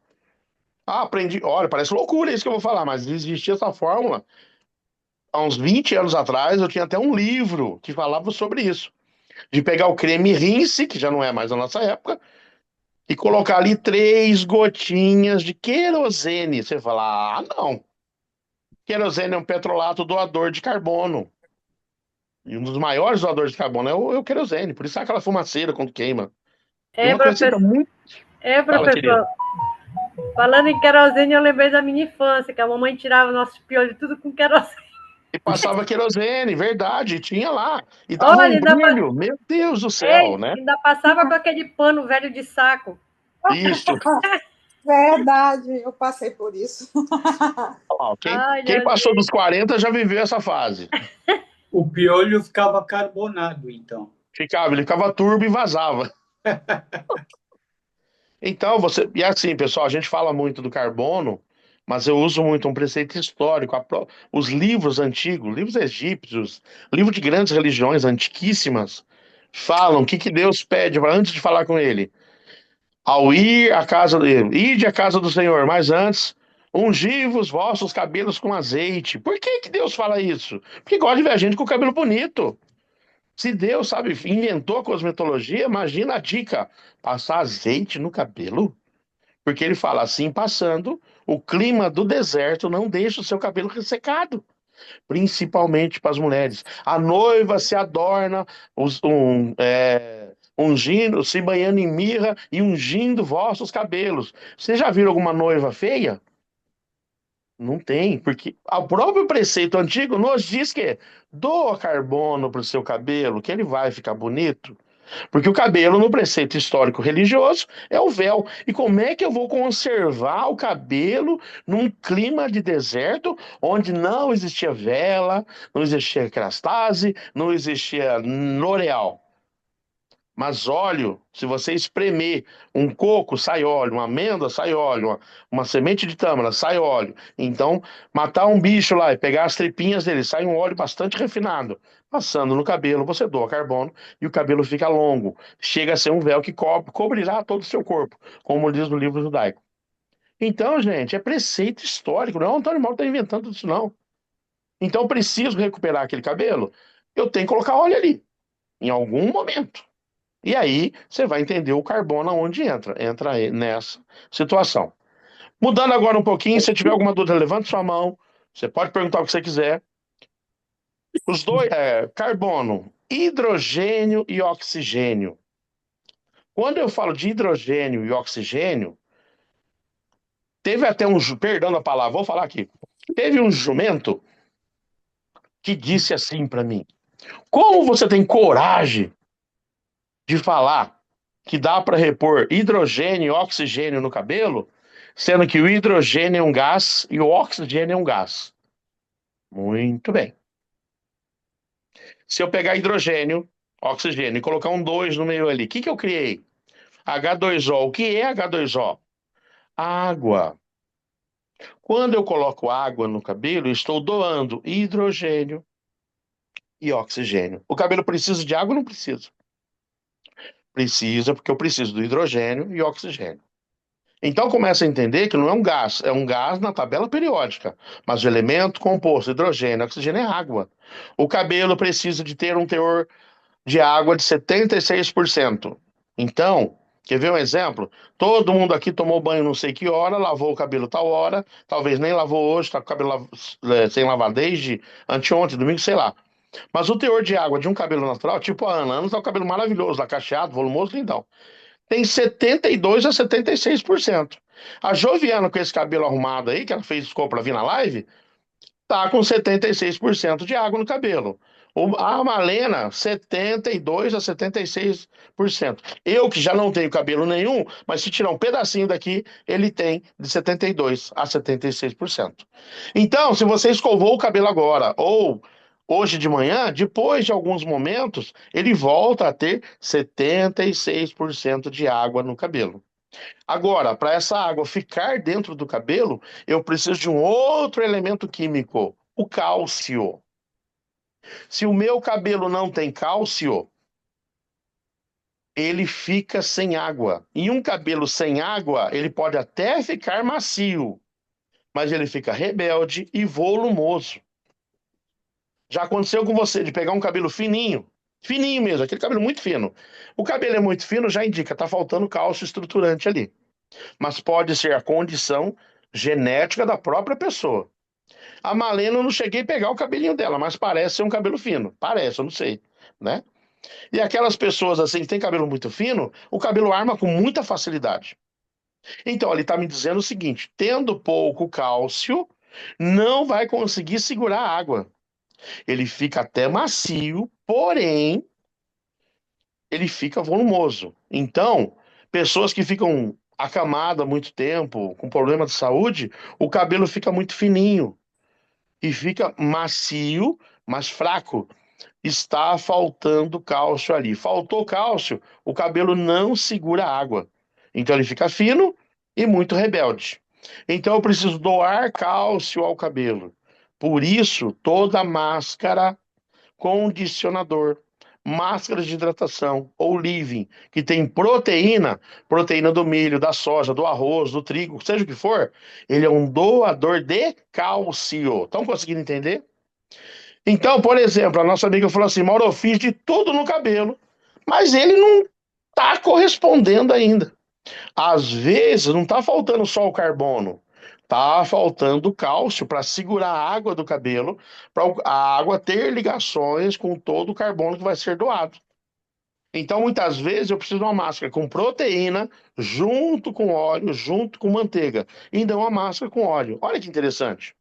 Ah, aprendi. Olha, parece loucura isso que eu vou falar, mas existia essa fórmula. Há uns 20 anos atrás, eu tinha até um livro que falava sobre isso. De pegar o creme Rinse, que já não é mais da nossa época, e colocar ali 3 gotinhas de querosene. Você fala, ah, não. Querosene é um petrolato doador de carbono. E um dos maiores doadores de carbono é o querosene. Por isso é aquela fumaceira quando queima. E É, uma receita professor, muito. Fala, querido. professor. Falando em querosene, eu lembrei da minha infância, que a mamãe tirava nossos piolhos tudo com querosene. E passava querosene, verdade, tinha lá. E dava Olha, um brilho, meu Deus do céu, né? ainda passava com aquele pano velho de saco. Isso. Verdade, eu passei por isso. Ó, quem, Ai, quem passou Jesus. dos 40 já viveu essa fase. O piolho ficava carbonado, então. Ele ficava turbo e vazava. Então, você. E assim, pessoal, a gente fala muito do carbono, mas eu uso muito um preceito histórico. Os livros antigos, livros egípcios, livros de grandes religiões antiquíssimas, falam o que Deus pede antes de falar com ele. Ao ir à casa dele, ide à casa do Senhor, mas antes, ungi os vossos cabelos com azeite. Por que Deus fala isso? Porque gosta de ver a gente com o cabelo bonito. Se Deus, sabe, inventou a cosmetologia, imagina a dica: passar azeite no cabelo. Porque ele fala assim, passando, o clima do deserto não deixa o seu cabelo ressecado, principalmente para as mulheres. A noiva se adorna, ungindo, se banhando em mirra e ungindo vossos cabelos. Você já viram alguma noiva feia? Não tem, porque o próprio preceito antigo nos diz que doa carbono para o seu cabelo, que ele vai ficar bonito. Porque o cabelo, no preceito histórico religioso, é o véu. E como é que eu vou conservar o cabelo num clima de deserto, onde não existia vela, não existia crastase, não existia L'Oreal? Mas óleo, se você espremer um coco, sai óleo, uma amêndoa, sai óleo, uma semente de tâmara, sai óleo. Então, matar um bicho lá e pegar as tripinhas dele, sai um óleo bastante refinado. Passando no cabelo, você doa carbono e o cabelo fica longo. Chega a ser um véu que cobrirá todo o seu corpo, como diz no livro judaico. Então, gente, é preceito histórico, não é o Antônio Mauro que está inventando isso, não. Então, eu preciso recuperar aquele cabelo, eu tenho que colocar óleo ali, em algum momento. E aí você vai entender o carbono aonde entra. Entra aí nessa situação. Mudando agora um pouquinho, se tiver alguma dúvida, levante sua mão. Você pode perguntar o que você quiser. Os dois, carbono, hidrogênio e oxigênio. Quando eu falo de hidrogênio e oxigênio, teve até um, perdão a palavra, vou falar aqui. Teve um jumento que disse assim para mim: como você tem coragem de falar que dá para repor hidrogênio e oxigênio no cabelo, sendo que o hidrogênio é um gás e o oxigênio é um gás? Muito bem. Se eu pegar hidrogênio, oxigênio e colocar um 2 no meio ali, o que eu criei? H2O. O que é H2O? Água. Quando eu coloco água no cabelo, eu estou doando hidrogênio e oxigênio. O cabelo precisa de água ou não precisa? Precisa, porque eu preciso do hidrogênio e oxigênio. Então começa a entender que não é um gás na tabela periódica, mas o elemento composto, hidrogênio, oxigênio é água. O cabelo precisa de ter um teor de água de 76%. Então, quer ver um exemplo? Todo mundo aqui tomou banho não sei que hora, lavou o cabelo tal hora, talvez nem lavou hoje, tá com o cabelo sem lavar desde anteontem, domingo, sei lá. Mas o teor de água de um cabelo natural, tipo a Ana tá com o cabelo maravilhoso, lá cacheado, volumoso, lindão, tem 72 a 76%. A Joviana, com esse cabelo arrumado aí, que ela fez escova pra vir na live, tá com 76% de água no cabelo. A Malena, 72 a 76%. Eu, que já não tenho cabelo nenhum, mas se tirar um pedacinho daqui, ele tem de 72 a 76%. Então, se você escovou o cabelo agora, ou hoje de manhã, depois de alguns momentos, ele volta a ter 76% de água no cabelo. Agora, para essa água ficar dentro do cabelo, eu preciso de um outro elemento químico, o cálcio. Se o meu cabelo não tem cálcio, ele fica sem água. E um cabelo sem água, ele pode até ficar macio, mas ele fica rebelde e volumoso. Já aconteceu com você de pegar um cabelo fininho, fininho mesmo, aquele cabelo muito fino. O cabelo é muito fino, já indica, tá faltando cálcio estruturante ali. Mas pode ser a condição genética da própria pessoa. A Malena, eu não cheguei a pegar o cabelinho dela, mas parece ser um cabelo fino. Parece, eu não sei, né? E aquelas pessoas assim que têm cabelo muito fino, o cabelo arma com muita facilidade. Então, ele está me dizendo o seguinte: tendo pouco cálcio, não vai conseguir segurar a água. Ele fica até macio, porém, ele fica volumoso. Então, pessoas que ficam acamadas há muito tempo, com problema de saúde, o cabelo fica muito fininho e fica macio, mas fraco. Está faltando cálcio ali. Faltou cálcio, o cabelo não segura a água. Então ele fica fino e muito rebelde. Então eu preciso doar cálcio ao cabelo. Por isso, toda máscara, condicionador, máscara de hidratação ou leave-in, que tem proteína, proteína do milho, da soja, do arroz, do trigo, seja o que for, ele é um doador de cálcio. Estão conseguindo entender? Então, por exemplo, a nossa amiga falou assim: Mauro, eu fiz de tudo no cabelo, mas ele não está correspondendo ainda. Às vezes, não está faltando só o carbono, está faltando cálcio para segurar a água do cabelo, para a água ter ligações com todo o carbono que vai ser doado. Então, muitas vezes, eu preciso de uma máscara com proteína, junto com óleo, junto com manteiga, e não uma máscara com óleo. Olha que interessante.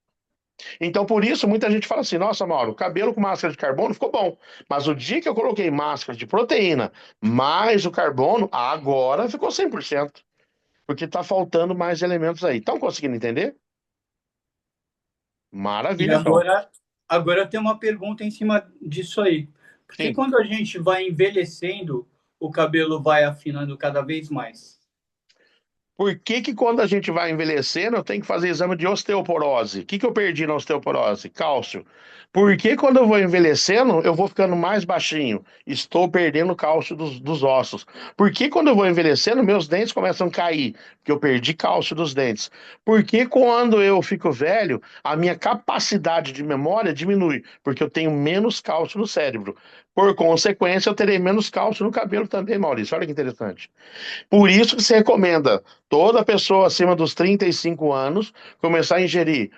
Então, por isso, muita gente fala assim: nossa, Mauro, o cabelo com máscara de carbono ficou bom. Mas o dia que eu coloquei máscara de proteína mais o carbono, agora ficou 100%. Porque tá faltando mais elementos aí. Estão conseguindo entender? E Maravilha, então. agora eu tenho uma pergunta em cima disso aí. Porque Sim. quando a gente vai envelhecendo, o cabelo vai afinando cada vez mais? Por que que quando a gente vai envelhecendo, eu tenho que fazer exame de osteoporose? O que que eu perdi na osteoporose? Cálcio. Por que quando eu vou envelhecendo, eu vou ficando mais baixinho? Estou perdendo cálcio dos ossos. Por que quando eu vou envelhecendo, meus dentes começam a cair? Porque eu perdi cálcio dos dentes. Por que quando eu fico velho, a minha capacidade de memória diminui? Porque eu tenho menos cálcio no cérebro. Por consequência, eu terei menos cálcio no cabelo também, Maurício. Olha que interessante. Por isso que se recomenda toda pessoa acima dos 35 anos começar a ingerir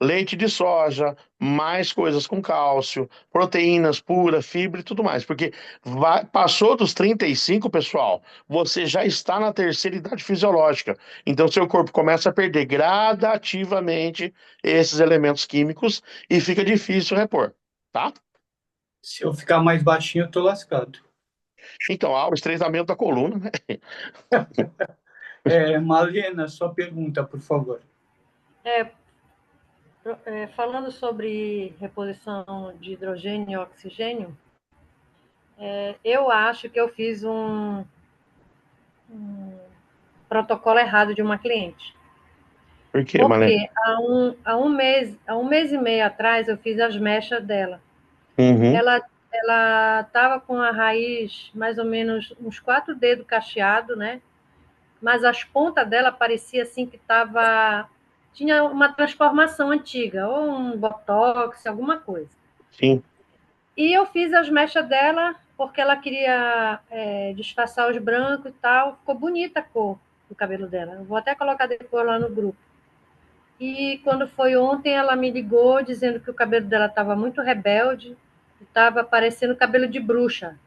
leite de soja, mais coisas com cálcio, proteínas puras, fibra e tudo mais. Porque passou dos 35, pessoal, você já está na terceira idade fisiológica. Então, seu corpo começa a perder gradativamente esses elementos químicos e fica difícil repor, tá? Se eu ficar mais baixinho, eu tô lascado. Então, há o estreitamento da coluna, né? Malena, sua pergunta, por favor. Falando sobre reposição de hidrogênio e oxigênio, eu acho que eu fiz um protocolo errado de uma cliente. Por quê, Malena? Porque há um mês e meio atrás, eu fiz as mechas dela. Uhum, Ela estava com a raiz mais ou menos uns 4 dedos cacheado, né? Mas as pontas dela parecia assim que tinha uma transformação antiga, ou um botox, alguma coisa. sim. E eu fiz as mechas dela porque ela queria disfarçar os brancos e tal. Ficou bonita a cor do cabelo dela. Eu vou até colocar depois lá no grupo. E quando foi ontem, ela me ligou dizendo que o cabelo dela estava muito rebelde, estava parecendo cabelo de bruxa,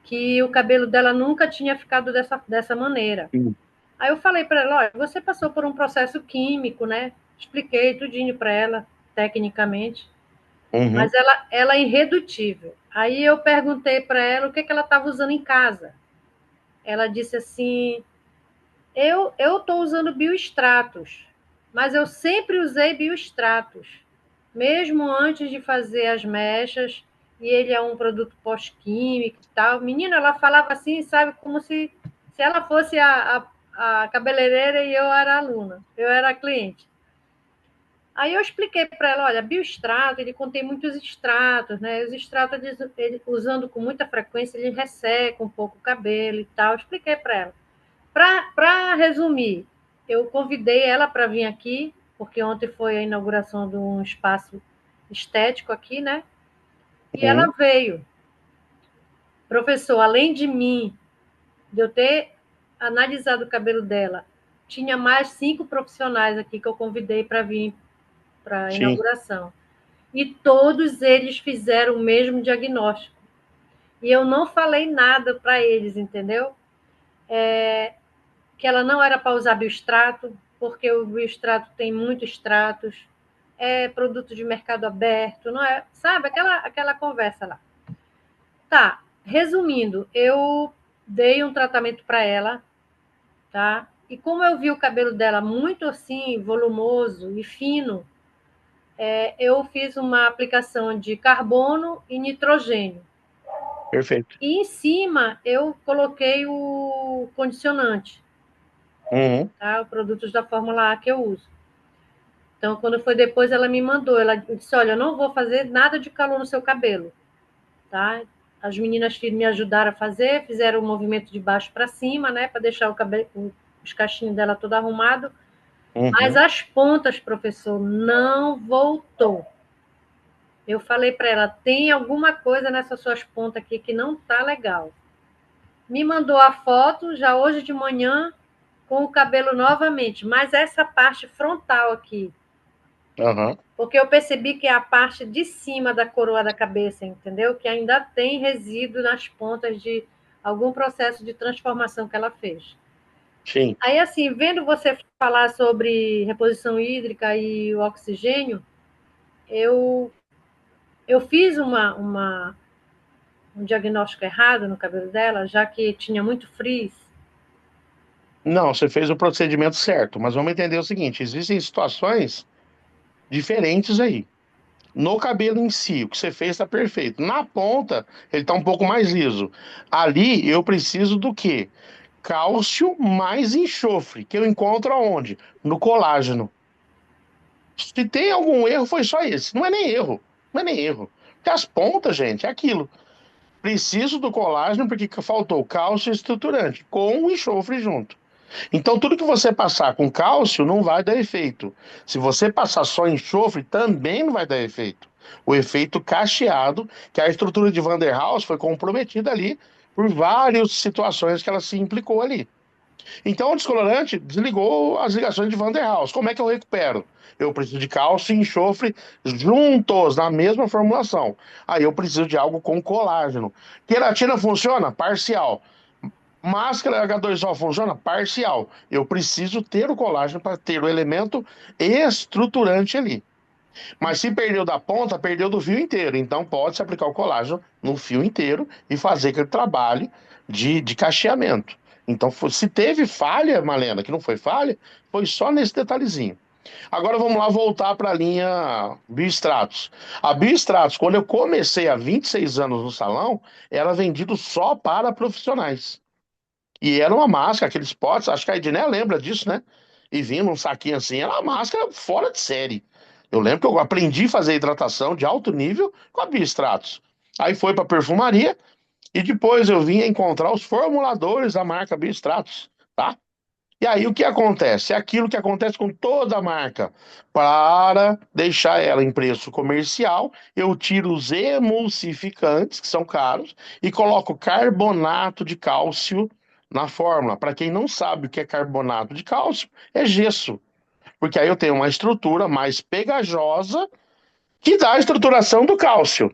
que o cabelo dela nunca tinha ficado dessa maneira. Sim. Aí eu falei para ela: olha, você passou por um processo químico, né? Expliquei tudinho para ela, tecnicamente, Uhum. mas ela é irredutível. Aí eu perguntei para ela o que ela estava usando em casa. Ela disse assim: eu estou usando bioextratos, mas eu sempre usei bioextratos, mesmo antes de fazer as mechas, e ele é um produto pós-químico e tal. Menina, ela falava assim, sabe, como se ela fosse a cabeleireira e eu era a aluna, eu era a cliente. Aí eu expliquei para ela: olha, bioextrato, ele contém muitos extratos, né? Os extratos, ele, usando com muita frequência, ele resseca um pouco o cabelo e tal. Eu expliquei para ela. Para resumir, eu convidei ela para vir aqui, porque ontem foi a inauguração de um espaço estético aqui, né? E ela Uhum. veio. Professor, além de mim, de eu ter analisado o cabelo dela, tinha mais 5 profissionais aqui que eu convidei para vir para a Sim, inauguração. E todos eles fizeram o mesmo diagnóstico. E eu não falei nada para eles, entendeu? Que ela não era para usar bioextrato, porque o bioextrato tem muitos extratos, é produto de mercado aberto, não é? Sabe, aquela conversa lá. Tá, resumindo, eu dei um tratamento para ela, tá? E como eu vi o cabelo dela muito assim, volumoso e fino, eu fiz uma aplicação de carbono e nitrogênio. perfeito. E em cima eu coloquei o condicionante, Uhum. tá? Os produtos da Fórmula A que eu uso. Então, quando foi depois, ela me mandou. Ela disse: olha, eu não vou fazer nada de calor no seu cabelo, tá? As meninas que me ajudaram a fazer, fizeram o movimento de baixo para cima, né? Para deixar os cachinhos dela todo arrumado. Mas Uhum. as pontas, professor, não voltou. Eu falei para ela: tem alguma coisa nessas suas pontas aqui que não tá legal. Me mandou a foto já hoje de manhã com o cabelo novamente, mas essa parte frontal aqui, Aham. porque eu percebi que é a parte de cima da coroa da cabeça, entendeu? Que ainda tem resíduo nas pontas de algum processo de transformação que ela fez. Sim. Aí, assim, vendo você falar sobre reposição hídrica e o oxigênio, eu fiz um diagnóstico errado no cabelo dela, já que tinha muito frizz. Não, você fez o procedimento certo, mas vamos entender o seguinte: existem situações diferentes aí. No cabelo em si, o que você fez está perfeito. Na ponta, ele está um pouco mais liso. Ali, eu preciso do quê? Cálcio mais enxofre, que eu encontro aonde? No colágeno. Se tem algum erro, foi só esse. Não é nem erro. Não é nem erro. Porque as pontas, gente, é aquilo. Preciso do colágeno porque faltou cálcio estruturante, com o enxofre junto. Então, tudo que você passar com cálcio não vai dar efeito. Se você passar só enxofre, também não vai dar efeito. O efeito cacheado, que a estrutura de Van der Waals foi comprometida ali por várias situações que ela se implicou ali. Então, o descolorante desligou as ligações de Van der Waals. Como é que eu recupero? Eu preciso de cálcio e enxofre juntos, na mesma formulação. Aí eu preciso de algo com colágeno. Queratina funciona? Parcial. Máscara H2O funciona? Parcial. Eu preciso ter o colágeno para ter o elemento estruturante ali. Mas se perdeu da ponta, perdeu do fio inteiro. Então pode-se aplicar o colágeno no fio inteiro e fazer aquele trabalho de cacheamento. Então, se teve falha, Malena, que não foi falha, foi só nesse detalhezinho. Agora vamos lá voltar para a linha Biostratos. A Biostratos, quando eu comecei há 26 anos no salão, era vendido só para profissionais. E era uma máscara, aqueles potes, acho que a Edné lembra disso, né? E vinha num saquinho assim, era uma máscara fora de série. Eu lembro que eu aprendi a fazer hidratação de alto nível com a Biostratos. Aí foi para perfumaria e depois eu vim encontrar os formuladores da marca Biostratos, tá? E aí o que acontece? É aquilo que acontece com toda a marca. Para deixar ela em preço comercial, eu tiro os emulsificantes, que são caros, e coloco carbonato de cálcio na fórmula. Para quem não sabe o que é carbonato de cálcio, é gesso. Porque aí eu tenho uma estrutura mais pegajosa que dá a estruturação do cálcio.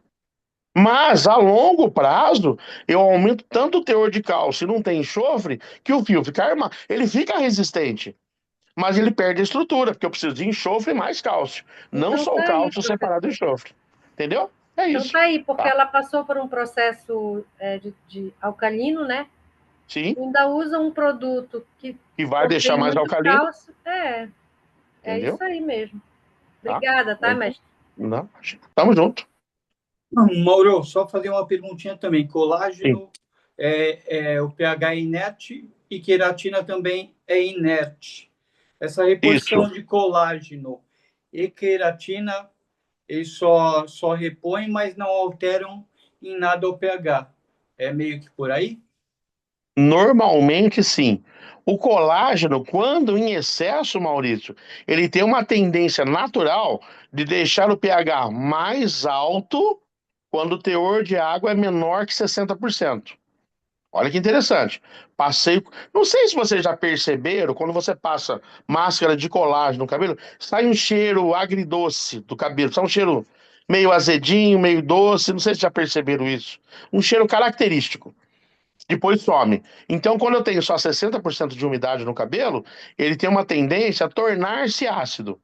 Mas a longo prazo, eu aumento tanto o teor de cálcio e não tem enxofre, que o fio fica armado. Ele fica resistente, mas ele perde a estrutura, porque eu preciso de enxofre mais cálcio. Não Então só o tá aí, cálcio separado do professor. enxofre. Entendeu? É Então isso. tá aí, porque Tá? ela passou por um processo de alcalino, né? Sim. Ainda usa um produto que E vai deixar contém mais muito alcalino. cálcio. É Entendeu? isso aí mesmo. Tá? Obrigada, tá, Então, mestre? não. Tamo junto. Não, Mauro, só fazer uma perguntinha também. Sim. Colágeno o pH é inerte e queratina também é inerte. Essa reposição Isso. de colágeno e queratina, eles só repõem, mas não alteram em nada o pH. É meio que por aí? Normalmente, sim. O colágeno, quando em excesso, Maurício, ele tem uma tendência natural de deixar o pH mais alto quando o teor de água é menor que 60%. Olha que interessante. Passei. Não sei se vocês já perceberam, quando você passa máscara de colágeno no cabelo, sai um cheiro agridoce do cabelo. Sai um cheiro meio azedinho, meio doce. Não sei se já perceberam isso. Um cheiro característico. Depois some. Então, quando eu tenho só 60% de umidade no cabelo, ele tem uma tendência a tornar-se ácido.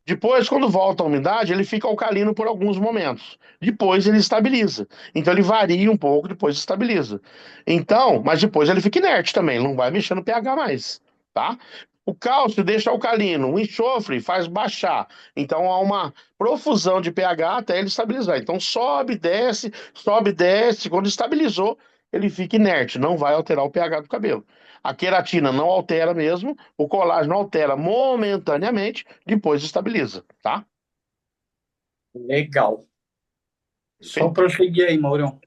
Depois, quando volta a umidade, ele fica alcalino por alguns momentos. Depois ele estabiliza. Então ele varia um pouco, depois estabiliza. Então, mas depois ele fica inerte também, não vai mexer no pH mais, tá? O cálcio deixa alcalino, o enxofre faz baixar. Então há uma profusão de pH até ele estabilizar. Então sobe, desce. Quando estabilizou, ele fica inerte, não vai alterar o pH do cabelo. A queratina não altera mesmo, o colágeno altera momentaneamente, depois estabiliza, tá? Legal. Só Perfeito? prosseguir aí, Maurão.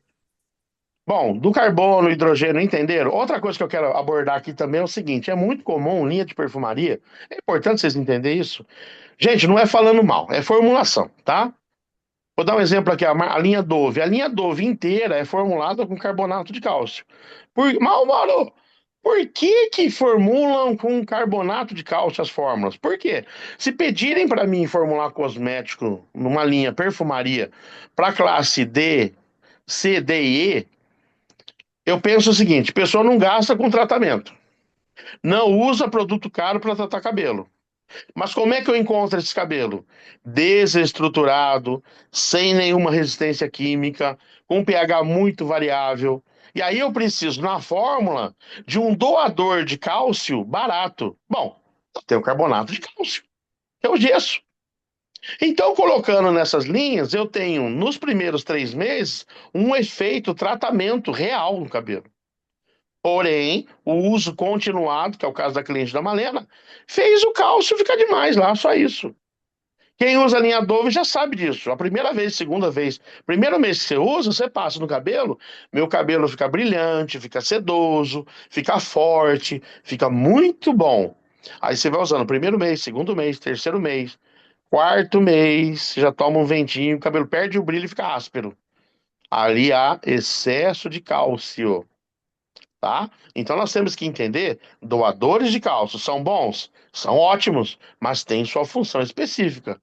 Bom, do carbono, hidrogênio, entenderam? Outra coisa que eu quero abordar aqui também é o seguinte: é muito comum, linha de perfumaria, é importante vocês entenderem isso. Gente, não é falando mal, é formulação, tá? Vou dar um exemplo aqui, a linha Dove. A linha Dove inteira é formulada com carbonato de cálcio. Mauro, por que que formulam com carbonato de cálcio as fórmulas? Por quê? Se pedirem para mim formular cosmético numa linha perfumaria para classe D, C, D e E, eu penso o seguinte: a pessoa não gasta com tratamento. Não usa produto caro para tratar cabelo. Mas como é que eu encontro esse cabelo? Desestruturado, sem nenhuma resistência química, com um pH muito variável. E aí eu preciso, na fórmula, de um doador de cálcio barato. Bom, tem o carbonato de cálcio, que é o gesso. Então, colocando nessas linhas, eu tenho, nos primeiros 3 meses, um efeito tratamento real no cabelo. Porém, o uso continuado, que é o caso da cliente da Malena, fez o cálcio ficar demais lá, só isso. Quem usa a linha Dove já sabe disso. A primeira vez, segunda vez, primeiro mês que você usa, você passa no cabelo, meu cabelo fica brilhante, fica sedoso, fica forte, fica muito bom. Aí você vai usando primeiro mês, segundo mês, terceiro mês, quarto mês, você já toma um ventinho, o cabelo perde o brilho e fica áspero. Ali há excesso de cálcio, tá? Então nós temos que entender, doadores de cálcio são bons? São ótimos, mas têm sua função específica.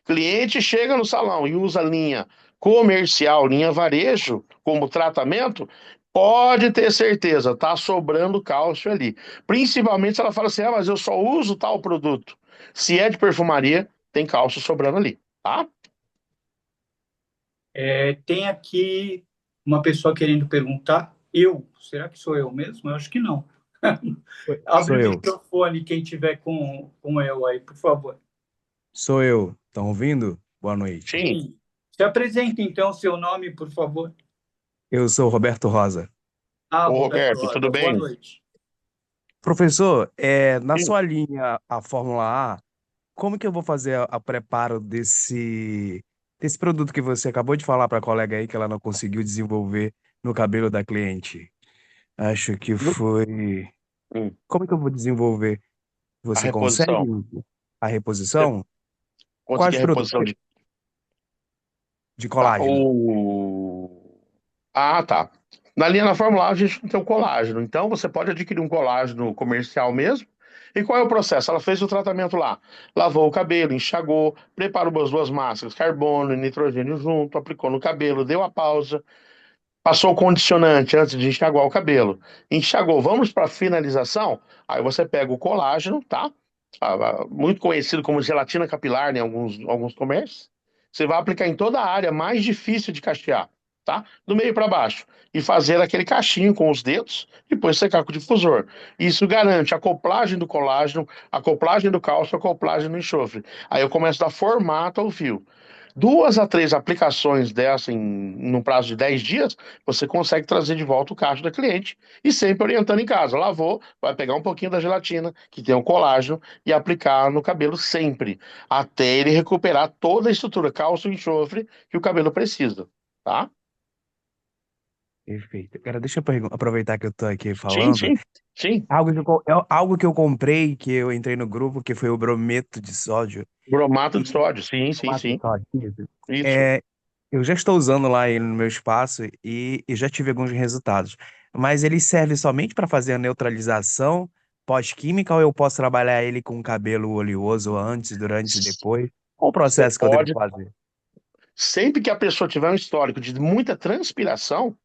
Cliente chega no salão e usa linha comercial, linha varejo, como tratamento, pode ter certeza, tá sobrando cálcio ali. Principalmente se ela fala assim, ah, mas eu só uso tal produto. Se é de perfumaria, tem cálcio sobrando ali, tá? Tem aqui uma pessoa querendo perguntar. Será que sou eu mesmo? Eu acho que não. Abre Sou o eu. microfone, quem tiver com eu aí, por favor. Sou eu. Estão ouvindo? Boa noite. Sim. Sim. Se apresente, então, seu nome, por favor. Eu sou Roberto Rosa. Ô, Roberto Roberto, Rosa, tudo boa bem? noite. Professor, na Sim. sua linha, a Fórmula A, como que eu vou fazer a preparo desse produto que você acabou de falar para a colega aí que ela não conseguiu desenvolver no cabelo da cliente? Acho que foi. Hum. Como que eu vou desenvolver? A Você consegue reposição. a reposição? Conseguir Quais a produtos reposição de. de Tá. colágeno? Ah, tá. Na linha da Fórmula A, a gente não tem o colágeno. Então, você pode adquirir um colágeno comercial mesmo. E qual é o processo? Ela fez o tratamento lá. Lavou o cabelo, enxagou, preparou as duas máscaras, carbono e nitrogênio junto, aplicou no cabelo, deu a pausa, passou o condicionante antes de enxaguar o cabelo. Enxagou, vamos para a finalização? Aí você pega o colágeno, tá? Muito conhecido como gelatina capilar em alguns comércios. Você vai aplicar em toda a área mais difícil de cachear, tá? Do meio para baixo. E fazer aquele cachinho com os dedos, depois secar com o difusor. Isso garante a acoplagem do colágeno, a acoplagem do cálcio, a acoplagem do enxofre. Aí eu começo a dar formato ao fio. 2 a 3 aplicações dessa num prazo de 10 dias, você consegue trazer de volta o cacho da cliente e sempre orientando em casa. Lavou, vai pegar um pouquinho da gelatina, que tem o colágeno, e aplicar no cabelo sempre, até ele recuperar toda a estrutura, cálcio e enxofre que o cabelo precisa, tá? Perfeito. Cara, deixa eu aproveitar que eu tô aqui Sim, falando. sim, sim. Algo que eu comprei, que eu entrei no grupo, que foi o brometo de sódio. Bromato de E sódio, sim, sim, bromato de sim. sódio, isso. Isso. É, eu já estou usando lá ele no meu espaço e já tive alguns resultados. Mas ele serve somente para fazer a neutralização pós-química ou eu posso trabalhar ele com cabelo oleoso antes, durante e depois? Qual o Você processo que eu devo pode, fazer? sempre que a pessoa tiver um histórico de muita transpiração,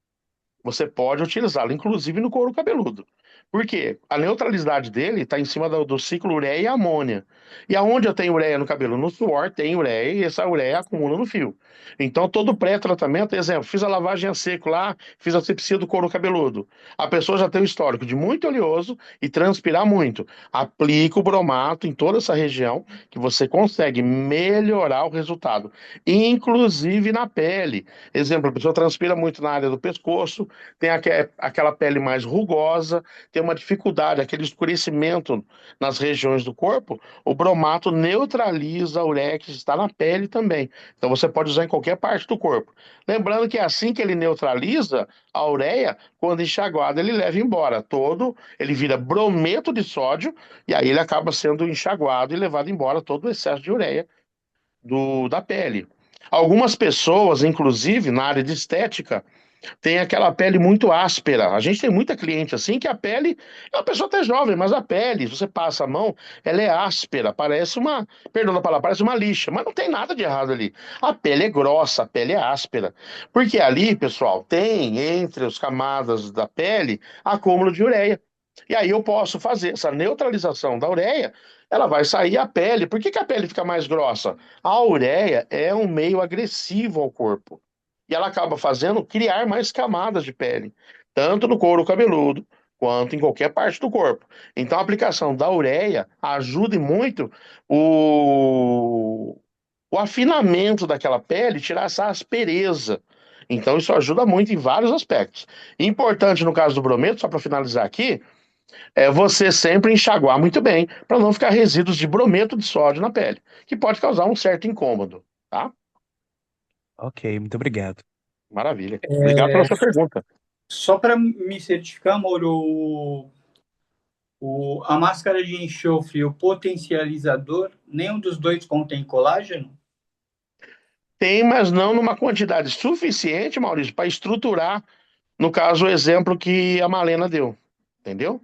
você pode utilizá-lo, inclusive no couro cabeludo. Por quê? A neutralidade dele está em cima do ciclo ureia e amônia. E aonde eu tenho ureia no cabelo? No suor tem ureia e essa ureia acumula no fio. Então, todo pré-tratamento, exemplo, fiz a lavagem a seco lá, fiz a asepsia do couro cabeludo. A pessoa já tem o histórico de muito oleoso e transpirar muito. Aplica o bromato em toda essa região que você consegue melhorar o resultado, inclusive na pele. Exemplo, a pessoa transpira muito na área do pescoço, tem aquela pele mais rugosa, tem uma dificuldade, aquele escurecimento nas regiões do corpo, o bromato neutraliza a ureia que está na pele também. Então você pode usar em qualquer parte do corpo. Lembrando que assim que ele neutraliza a ureia, quando enxaguado, ele leva embora todo, ele vira brometo de sódio, e aí ele acaba sendo enxaguado e levado embora todo o excesso de ureia da pele. Algumas pessoas, inclusive na área de estética, tem aquela pele muito áspera. A gente tem muita cliente assim que a pele é uma pessoa até jovem, mas a pele, se você passa a mão, ela é áspera, parece uma, perdão a palavra, parece uma lixa, mas não tem nada de errado ali. A pele é grossa, a pele é áspera. Porque ali, pessoal, tem entre as camadas da pele acúmulo de ureia. E aí eu posso fazer essa neutralização da ureia, ela vai sair a pele. Por que que a pele fica mais grossa? A ureia é um meio agressivo ao corpo. E ela acaba fazendo criar mais camadas de pele, tanto no couro cabeludo quanto em qualquer parte do corpo. Então a aplicação da ureia ajuda muito o, o afinamento daquela pele, tirar essa aspereza. Então isso ajuda muito em vários aspectos. Importante no caso do brometo, só para finalizar aqui, é você sempre enxaguar muito bem, para não ficar resíduos de brometo de sódio na pele, que pode causar um certo incômodo, tá? Ok, muito obrigado. Maravilha. Obrigado pela sua pergunta. Só para me certificar, Mauro, a máscara de enxofre e o potencializador, nenhum dos dois contém colágeno? Tem, mas não numa quantidade suficiente, Maurício, para estruturar, no caso, o exemplo que a Malena deu. Entendeu?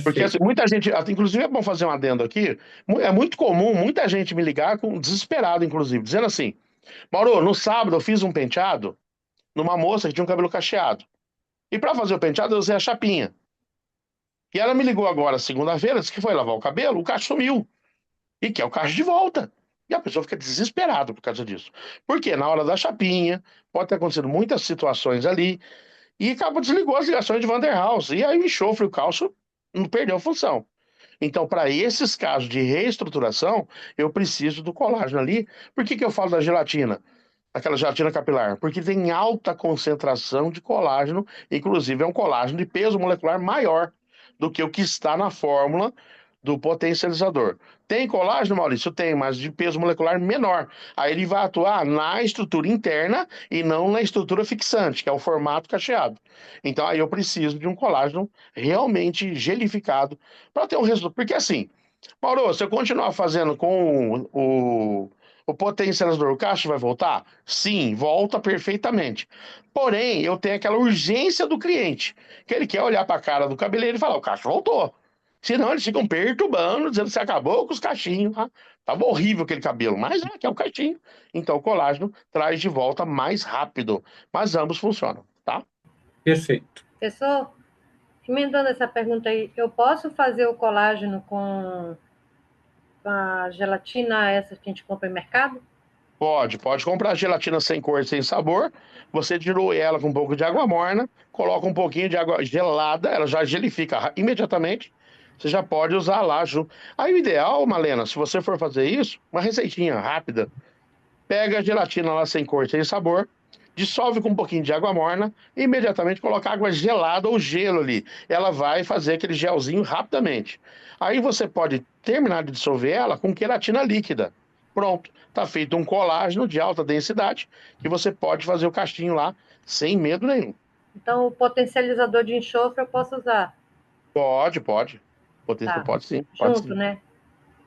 Porque assim, Perfeito. muita gente, inclusive é bom fazer um adendo aqui, é muito comum muita gente me ligar com desesperado, inclusive, dizendo assim: Mauro, no sábado eu fiz um penteado numa moça que tinha um cabelo cacheado. E para fazer o penteado eu usei a chapinha. E ela me ligou agora, segunda-feira, disse que foi lavar o cabelo, o cacho sumiu. E quer o cacho de volta. E a pessoa fica desesperada por causa disso. Porque na hora da chapinha, pode ter acontecido muitas situações ali, e acabou desligou as ligações de Van der Waals. E aí o enxofre e o cálcio não perdeu a função. Então, para esses casos de reestruturação, eu preciso do colágeno ali. Por que que eu falo da gelatina? Aquela gelatina capilar? Porque tem alta concentração de colágeno, inclusive é um colágeno de peso molecular maior do que o que está na fórmula do potencializador. Tem colágeno, Maurício? Tem, mas de peso molecular menor. Aí ele vai atuar na estrutura interna e não na estrutura fixante, que é o formato cacheado. Então aí eu preciso de um colágeno realmente gelificado para ter um resultado. Porque assim, Mauro, se eu continuar fazendo com o potencializador, o caixa vai voltar? Sim, volta perfeitamente. Porém, eu tenho aquela urgência do cliente, que ele quer olhar para a cara do cabeleireiro e falar: o caixa voltou. Senão eles ficam perturbando, dizendo que você acabou com os cachinhos. Tá? Tava horrível aquele cabelo, mas que é o cachinho. Então o colágeno traz de volta mais rápido. Mas ambos funcionam, tá? Perfeito. Professor, emendando essa pergunta aí, eu posso fazer o colágeno com a gelatina essa que a gente compra no mercado? Pode comprar gelatina sem cor, sem sabor. Você dilui ela com um pouco de água morna, coloca um pouquinho de água gelada, ela já gelifica imediatamente. Você já pode usar lá junto. Aí o ideal, Malena, se você for fazer isso, uma receitinha rápida. Pega a gelatina lá sem cor, sem sabor, dissolve com um pouquinho de água morna e imediatamente coloca água gelada ou gelo ali. Ela vai fazer aquele gelzinho rapidamente. Aí você pode terminar de dissolver ela com queratina líquida. Pronto, está feito um colágeno de alta densidade que você pode fazer o cachinho lá sem medo nenhum. Então, o potencializador de enxofre eu posso usar? Pode. Tá. Pode sim, pode Junto, sim. né?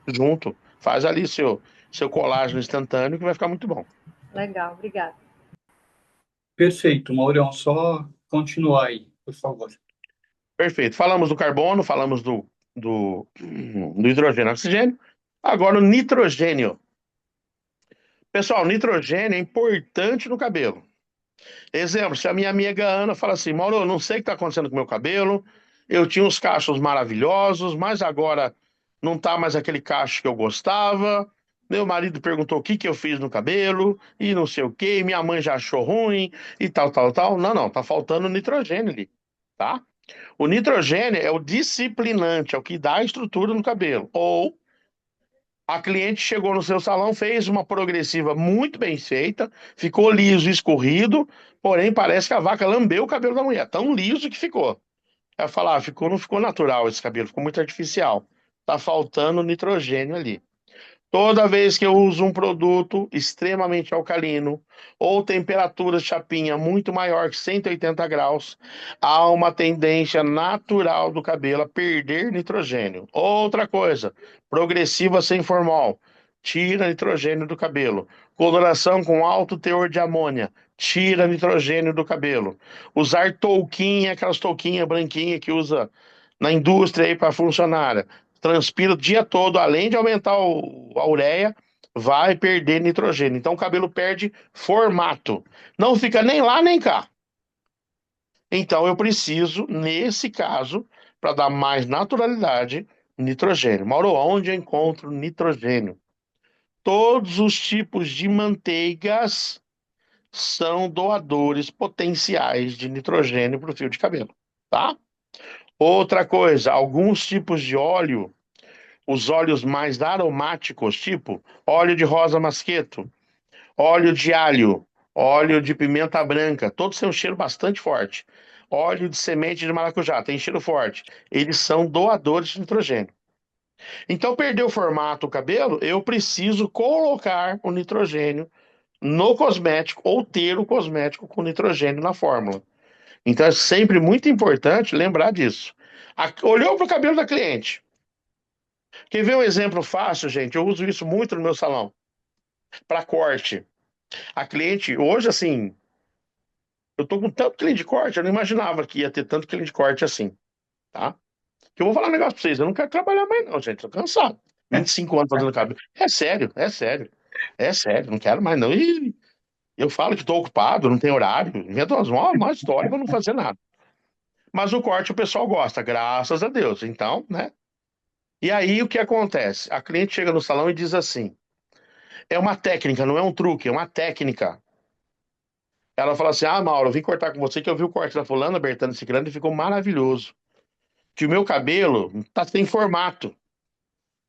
Junto. Faz ali seu colágeno instantâneo que vai ficar muito bom. Legal, obrigada. Perfeito, Maurão. Só continuar aí, por favor. Perfeito. Falamos do carbono, falamos do hidrogênio e oxigênio. Agora o nitrogênio. Pessoal, nitrogênio é importante no cabelo. Exemplo, se a minha amiga Ana fala assim: Mauro, eu não sei o que está acontecendo com o meu cabelo, eu tinha uns cachos maravilhosos, mas agora não está mais aquele cacho que eu gostava. Meu marido perguntou o que que eu fiz no cabelo, e não sei o quê, minha mãe já achou ruim, e tal. Não, tá faltando nitrogênio ali, tá? O nitrogênio é o disciplinante, é o que dá a estrutura no cabelo. Ou a cliente chegou no seu salão, fez uma progressiva muito bem feita, ficou liso e escorrido, porém parece que a vaca lambeu o cabelo da mulher, tão liso que ficou. Ela fala: não ficou natural esse cabelo, ficou muito artificial. Tá faltando nitrogênio ali. Toda vez que eu uso um produto extremamente alcalino ou temperatura de chapinha muito maior que 180 graus, há uma tendência natural do cabelo a perder nitrogênio. Outra coisa, progressiva sem formol, tira nitrogênio do cabelo. Coloração com alto teor de amônia, tira nitrogênio do cabelo. Usar touquinha, aquelas touquinhas branquinhas que usa na indústria aí para funcionária, transpira o dia todo, além de aumentar a ureia, vai perder nitrogênio. Então o cabelo perde formato. Não fica nem lá nem cá. Então eu preciso, nesse caso, para dar mais naturalidade, nitrogênio. Mauro, onde eu encontro nitrogênio? Todos os tipos de manteigas são doadores potenciais de nitrogênio para o fio de cabelo, tá? Outra coisa, alguns tipos de óleo, os óleos mais aromáticos, tipo óleo de rosa masqueto, óleo de alho, óleo de pimenta branca, todos têm um cheiro bastante forte. Óleo de semente de maracujá, tem cheiro forte. Eles são doadores de nitrogênio. Então, perdeu o formato o cabelo, eu preciso colocar o nitrogênio no cosmético ou ter o cosmético com nitrogênio na fórmula. Então, é sempre muito importante lembrar disso. Olhou para o cabelo da cliente. Quer ver um exemplo fácil, gente? Eu uso isso muito no meu salão. Para corte. A cliente, hoje, assim, eu tô com tanto cliente de corte, eu não imaginava que ia ter tanto cliente de corte assim, tá? Que eu vou falar um negócio pra vocês, eu não quero trabalhar mais não, gente, tô cansado. 25 anos fazendo cabelo. É sério, é sério. É sério, não quero mais não. E eu falo que tô ocupado, não tenho horário, invento uma história pra não fazer nada. Mas o corte o pessoal gosta, graças a Deus. Então, né? E aí o que acontece? A cliente chega no salão e diz assim: é uma técnica, não é um truque, é uma técnica. Ela fala assim: ah, Mauro, eu vim cortar com você que eu vi o corte da fulana, Bertana Ciclano e ficou maravilhoso. Que o meu cabelo tá sem formato.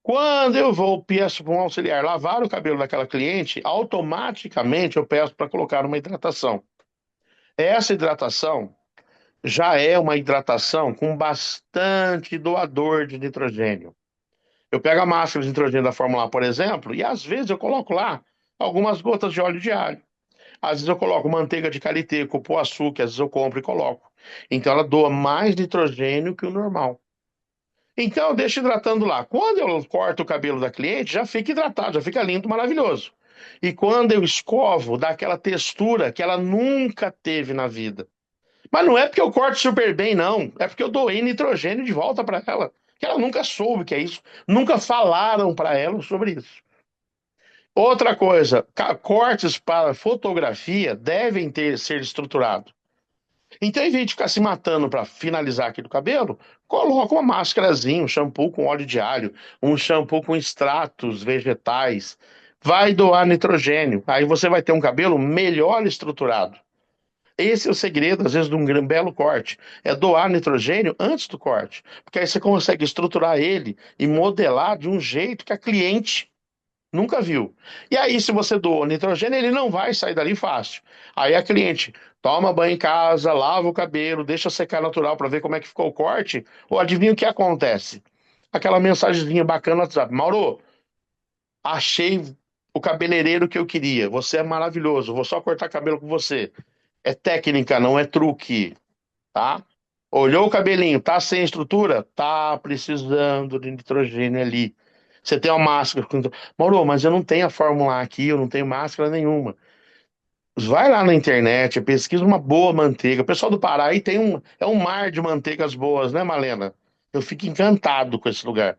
Quando eu vou, peço para um auxiliar lavar o cabelo daquela cliente, automaticamente eu peço para colocar uma hidratação. Essa hidratação já é uma hidratação com bastante doador de nitrogênio. Eu pego a máscara de nitrogênio da Fórmula A, por exemplo, e às vezes eu coloco lá algumas gotas de óleo de alho. Às vezes eu coloco manteiga de karité, cupuaçu, que às vezes eu compro e coloco. Então ela doa mais nitrogênio que o normal. Então eu deixo hidratando lá. Quando eu corto o cabelo da cliente, já fica hidratado, já fica lindo, maravilhoso. E quando eu escovo, dá aquela textura que ela nunca teve na vida. Mas não é porque eu corto super bem, não. É porque eu doei nitrogênio de volta para ela. Que ela nunca soube que é isso. Nunca falaram para ela sobre isso. Outra coisa, cortes para fotografia devem ser estruturados. Então, em vez de ficar se matando para finalizar aqui do cabelo, coloca uma máscarazinha, um shampoo com óleo de alho, um shampoo com extratos vegetais. Vai doar nitrogênio. Aí você vai ter um cabelo melhor estruturado. Esse é o segredo, às vezes, de um belo corte. É doar nitrogênio antes do corte. Porque aí você consegue estruturar ele e modelar de um jeito que a cliente nunca viu. E aí, se você doa nitrogênio, ele não vai sair dali fácil. Aí a cliente toma banho em casa, lava o cabelo, deixa secar natural para ver como é que ficou o corte. Ou adivinha o que acontece? Aquela mensagenzinha bacana no WhatsApp. Mauro, achei o cabeleireiro que eu queria. Você é maravilhoso. Vou só cortar cabelo com você. É técnica, não é truque, tá? Olhou o cabelinho, tá sem estrutura? Tá precisando de nitrogênio ali. Você tem uma máscara. Mauro, mas eu não tenho a fórmula A aqui, eu não tenho máscara nenhuma. Vai lá na internet, pesquisa uma boa manteiga. O pessoal do Pará aí é um mar de manteigas boas, né, Malena? Eu fico encantado com esse lugar.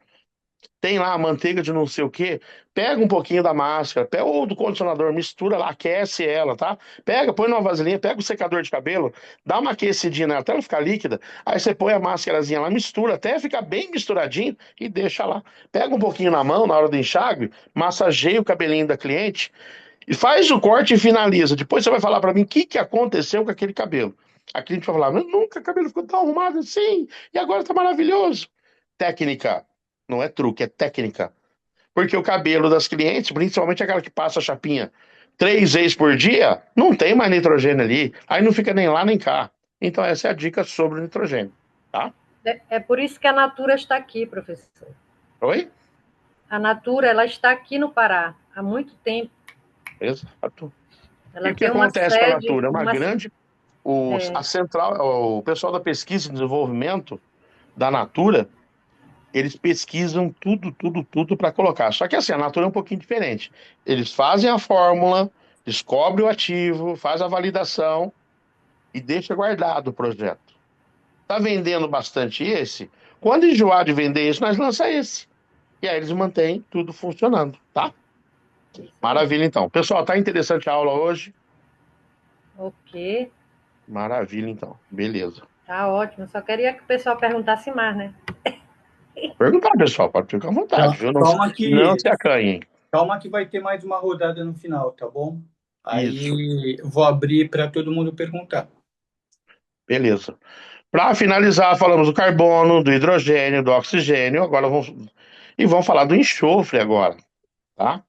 Tem lá a manteiga de não sei o quê. Pega um pouquinho da máscara, pega ou do condicionador, mistura lá, aquece ela, tá? Pega, põe numa vasilhinha, pega o secador de cabelo, dá uma aquecidinha nela até ela ficar líquida. Aí você põe a máscarazinha lá, mistura até ficar bem misturadinho e deixa lá. Pega um pouquinho na mão na hora do enxágue, massageia o cabelinho da cliente e faz o corte e finaliza. Depois você vai falar pra mim o que que aconteceu com aquele cabelo. A cliente vai falar, mas nunca o cabelo ficou tão arrumado assim e agora tá maravilhoso. Técnica. Não é truque, é técnica. Porque o cabelo das clientes, principalmente aquela que passa a chapinha 3 vezes por dia, não tem mais nitrogênio ali. Aí não fica nem lá nem cá. Então essa é a dica sobre o nitrogênio, tá? É por isso que a Natura está aqui, professor. Oi? A Natura, ela está aqui no Pará há muito tempo. Exato. Ela E o que tem uma acontece com a sede, Natura? É uma grande... A central, o pessoal da pesquisa e desenvolvimento da Natura, eles pesquisam tudo para colocar. Só que assim, a Natura é um pouquinho diferente. Eles fazem a fórmula, descobrem o ativo, faz a validação e deixa guardado o projeto. Tá vendendo bastante esse? Quando enjoar de vender esse, nós lançamos esse. E aí eles mantêm tudo funcionando, tá? Maravilha, então. Pessoal, tá interessante a aula hoje? Ok. Maravilha, então. Beleza. Tá ótimo. Só queria que o pessoal perguntasse mais, né? Perguntar, pessoal, pode ficar à vontade, viu? Não, Calma não que, se acanhem. calma que vai ter mais uma rodada no final, tá bom? Isso, Aí eu vou abrir para todo mundo perguntar. beleza. Para finalizar, falamos do carbono, do hidrogênio, do oxigênio, vamos falar do enxofre agora, tá?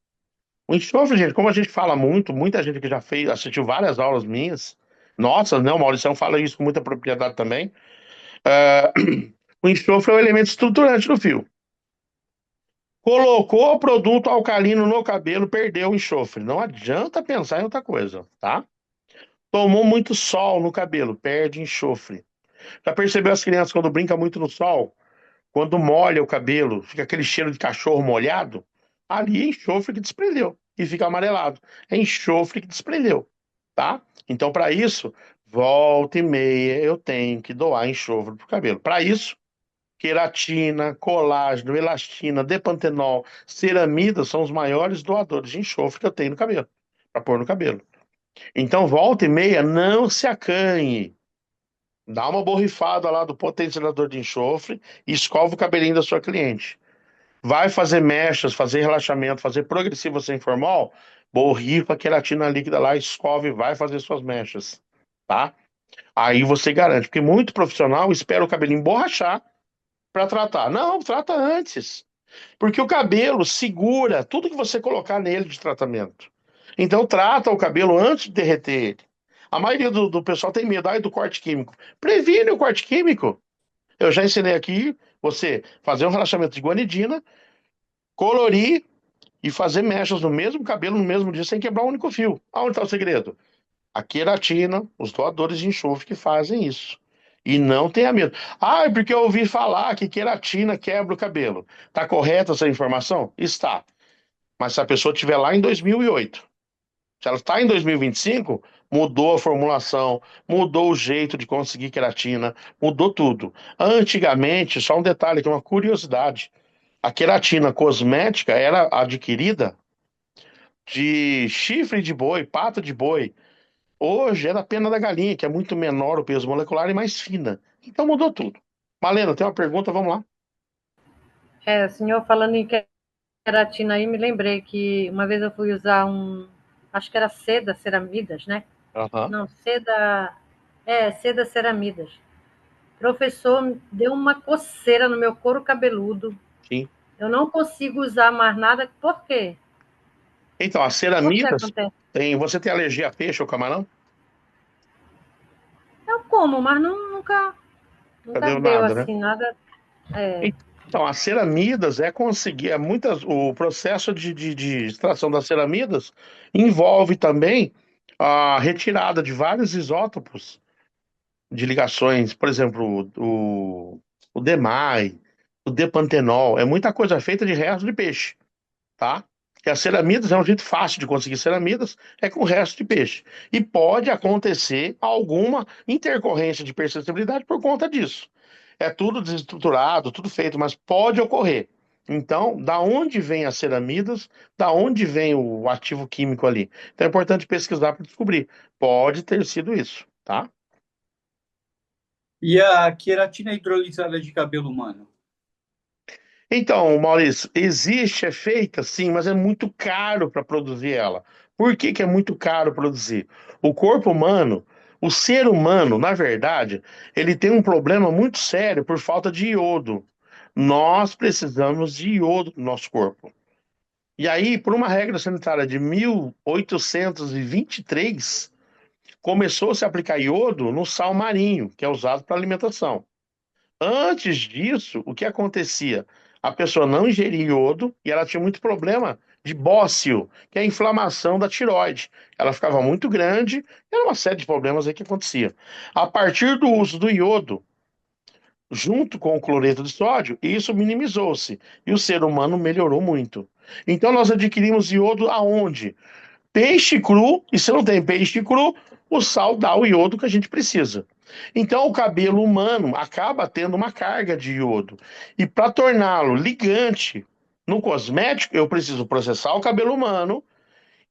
O enxofre, gente, como a gente fala muito, muita gente que já fez, assistiu várias aulas minhas, nossa, né, o Mauricião fala isso com muita propriedade também. Ah, o enxofre é o elemento estruturante do fio. Colocou o produto alcalino no cabelo, perdeu o enxofre. Não adianta pensar em outra coisa, tá? Tomou muito sol no cabelo, perde enxofre. Já percebeu as crianças quando brincam muito no sol? Quando molha o cabelo, fica aquele cheiro de cachorro molhado? Ali é enxofre que desprendeu e fica amarelado. É enxofre que desprendeu, tá? Então, para isso, volta e meia eu tenho que doar enxofre pro cabelo. Para isso, queratina, colágeno, elastina, depantenol, ceramida são os maiores doadores de enxofre que eu tenho no cabelo, para pôr no cabelo. Então, volta e meia, não se acanhe. Dá uma borrifada lá do potencializador de enxofre e escova o cabelinho da sua cliente. Vai fazer mechas, fazer relaxamento, fazer progressivo sem formal, borrifa a queratina líquida lá, escova e vai fazer suas mechas, tá? Aí você garante, porque muito profissional espera o cabelinho borrachar para tratar. Não, trata antes. Porque o cabelo segura tudo que você colocar nele de tratamento. Então trata o cabelo antes de derreter ele. A maioria do pessoal tem medo do corte químico. Previne o corte químico. Eu já ensinei aqui você fazer um relaxamento de guanidina, colorir e fazer mechas no mesmo cabelo no mesmo dia sem quebrar um único fio. Aonde está o segredo? A queratina, os doadores de enxofre que fazem isso. E não tenha medo. Ah, é porque eu ouvi falar que queratina quebra o cabelo. Está correta essa informação? Está. Mas se a pessoa estiver lá em 2008, se ela está em 2025, mudou a formulação, mudou o jeito de conseguir queratina, mudou tudo. Antigamente, só um detalhe aqui, uma curiosidade. A queratina cosmética era adquirida de chifre de boi, pata de boi. Hoje é da pena da galinha, que é muito menor o peso molecular e mais fina. Então mudou tudo. Malena, tem uma pergunta? Vamos lá. O senhor falando em queratina aí, me lembrei que uma vez eu fui usar acho que era seda ceramidas, né? Aham. Não, seda ceramidas. Professor, deu uma coceira no meu couro cabeludo. Sim. Eu não consigo usar mais nada. Por quê? Então, as Por que ceramidas, acontece? você tem alergia a peixe ou camarão? Eu como, mas nunca Deu deu nada, né? assim, nada. Então, as ceramidas o processo de extração das ceramidas envolve também a retirada de vários isótopos de ligações, por exemplo, o DMAI, o depantenol, é muita coisa feita de resto de peixe, tá? Que as ceramidas é um jeito fácil de conseguir ceramidas, é com resto de peixe. E pode acontecer alguma intercorrência de perceptibilidade por conta disso. É tudo desestruturado, tudo feito, mas pode ocorrer. Então, da onde vem as ceramidas, da onde vem o ativo químico ali? Então é importante pesquisar para descobrir. Pode ter sido isso, tá? E a queratina hidrolisada de cabelo humano? Então, Maurício, existe, é feita, sim, mas é muito caro para produzir ela. Por que que é muito caro produzir? O corpo humano, o ser humano, na verdade, ele tem um problema muito sério por falta de iodo. Nós precisamos de iodo no nosso corpo. E aí, por uma regra sanitária de 1823, começou a se aplicar iodo no sal marinho, que é usado para alimentação. Antes disso, o que acontecia? A pessoa não ingeria iodo e ela tinha muito problema de bócio, que é a inflamação da tireoide. Ela ficava muito grande, era uma série de problemas aí que acontecia. A partir do uso do iodo, junto com o cloreto de sódio, isso minimizou-se e o ser humano melhorou muito. Então nós adquirimos iodo aonde? Peixe cru, e se não tem peixe cru, o sal dá o iodo que a gente precisa. Então, o cabelo humano acaba tendo uma carga de iodo. E para torná-lo ligante no cosmético, eu preciso processar o cabelo humano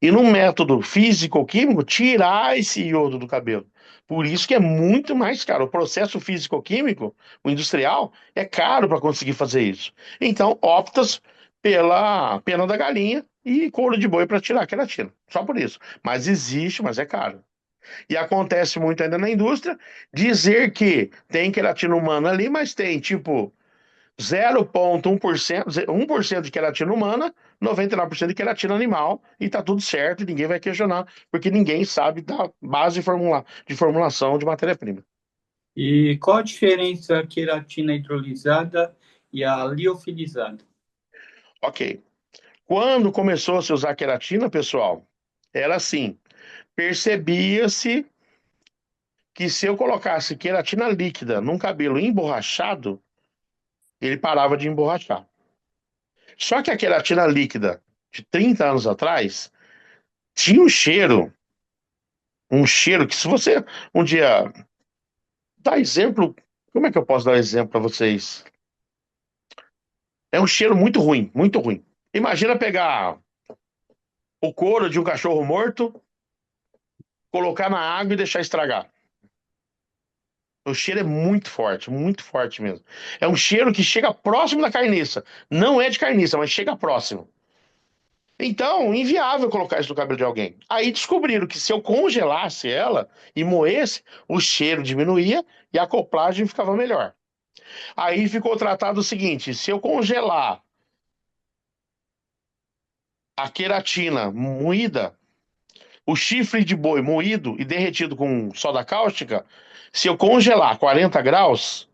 e num método físico-químico, tirar esse iodo do cabelo. Por isso que é muito mais caro. O processo físico-químico, o industrial, é caro para conseguir fazer isso. Então, optas pela pena da galinha e couro de boi para tirar a queratina. Só por isso. Mas existe, mas é caro. E acontece muito ainda na indústria dizer que tem queratina humana ali, mas tem tipo 0,1%, 1% de queratina humana, 99% de queratina animal, e tá tudo certo, e ninguém vai questionar, porque ninguém sabe da base de formulação de matéria-prima. E qual a diferença da queratina hidrolisada e a liofilizada? Ok. Quando começou a se usar queratina, pessoal, era assim, percebia-se que se eu colocasse queratina líquida num cabelo emborrachado, ele parava de emborrachar. Só que a queratina líquida de 30 anos atrás tinha um cheiro que se você um dia dá exemplo, como é que eu posso dar exemplo para vocês? É um cheiro muito ruim, muito ruim. Imagina pegar o couro de um cachorro morto, colocar na água e deixar estragar. O cheiro é muito forte mesmo. É um cheiro que chega próximo da carniça. Não é de carniça, mas chega próximo. Então, inviável colocar isso no cabelo de alguém. Aí descobriram que se eu congelasse ela e moesse, o cheiro diminuía e a acoplagem ficava melhor. Aí ficou tratado o seguinte: se eu congelar a queratina moída, o chifre de boi moído e derretido com soda cáustica, se eu congelar 40 graus,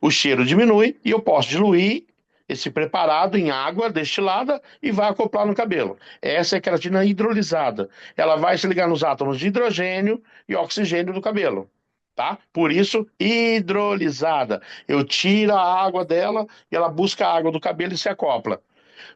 o cheiro diminui e eu posso diluir esse preparado em água destilada e vai acoplar no cabelo. Essa é a queratina hidrolisada. Ela vai se ligar nos átomos de hidrogênio e oxigênio do cabelo. Tá? Por isso, hidrolisada. Eu tiro a água dela e ela busca a água do cabelo e se acopla.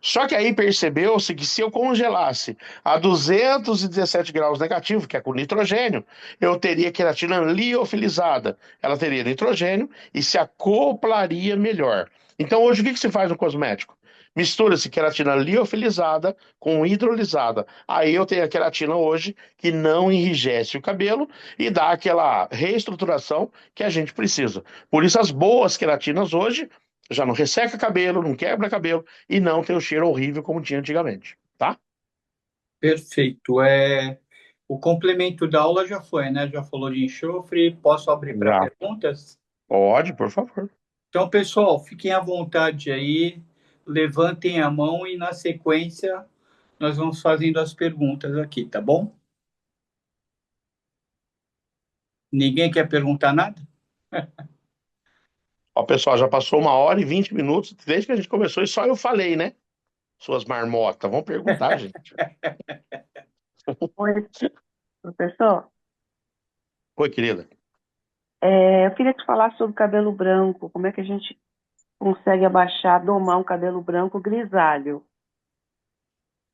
Só que aí percebeu-se que se eu congelasse a 217 graus negativo, que é com nitrogênio, eu teria queratina liofilizada. Ela teria nitrogênio e se acoplaria melhor. Então, hoje, o que se faz no cosmético? Mistura-se queratina liofilizada com hidrolisada. Aí eu tenho a queratina hoje que não enrijece o cabelo e dá aquela reestruturação que a gente precisa. Por isso, as boas queratinas hoje já não resseca cabelo, não quebra cabelo e não tem o cheiro horrível como tinha antigamente, tá? Perfeito. O complemento da aula já foi, né? Já falou de enxofre. Posso abrir para Já. perguntas? Pode, por favor. Então, pessoal, fiquem à vontade aí, levantem a mão e, na sequência, nós vamos fazendo as perguntas aqui, tá bom? Ninguém quer perguntar nada? Ó, pessoal, já passou 1 hora e 20 minutos desde que a gente começou e só eu falei, né? Suas marmotas, vão perguntar, gente. Oi, professor. Oi, querida. Eu queria te falar sobre cabelo branco. Como é que a gente consegue abaixar, domar um cabelo branco grisalho?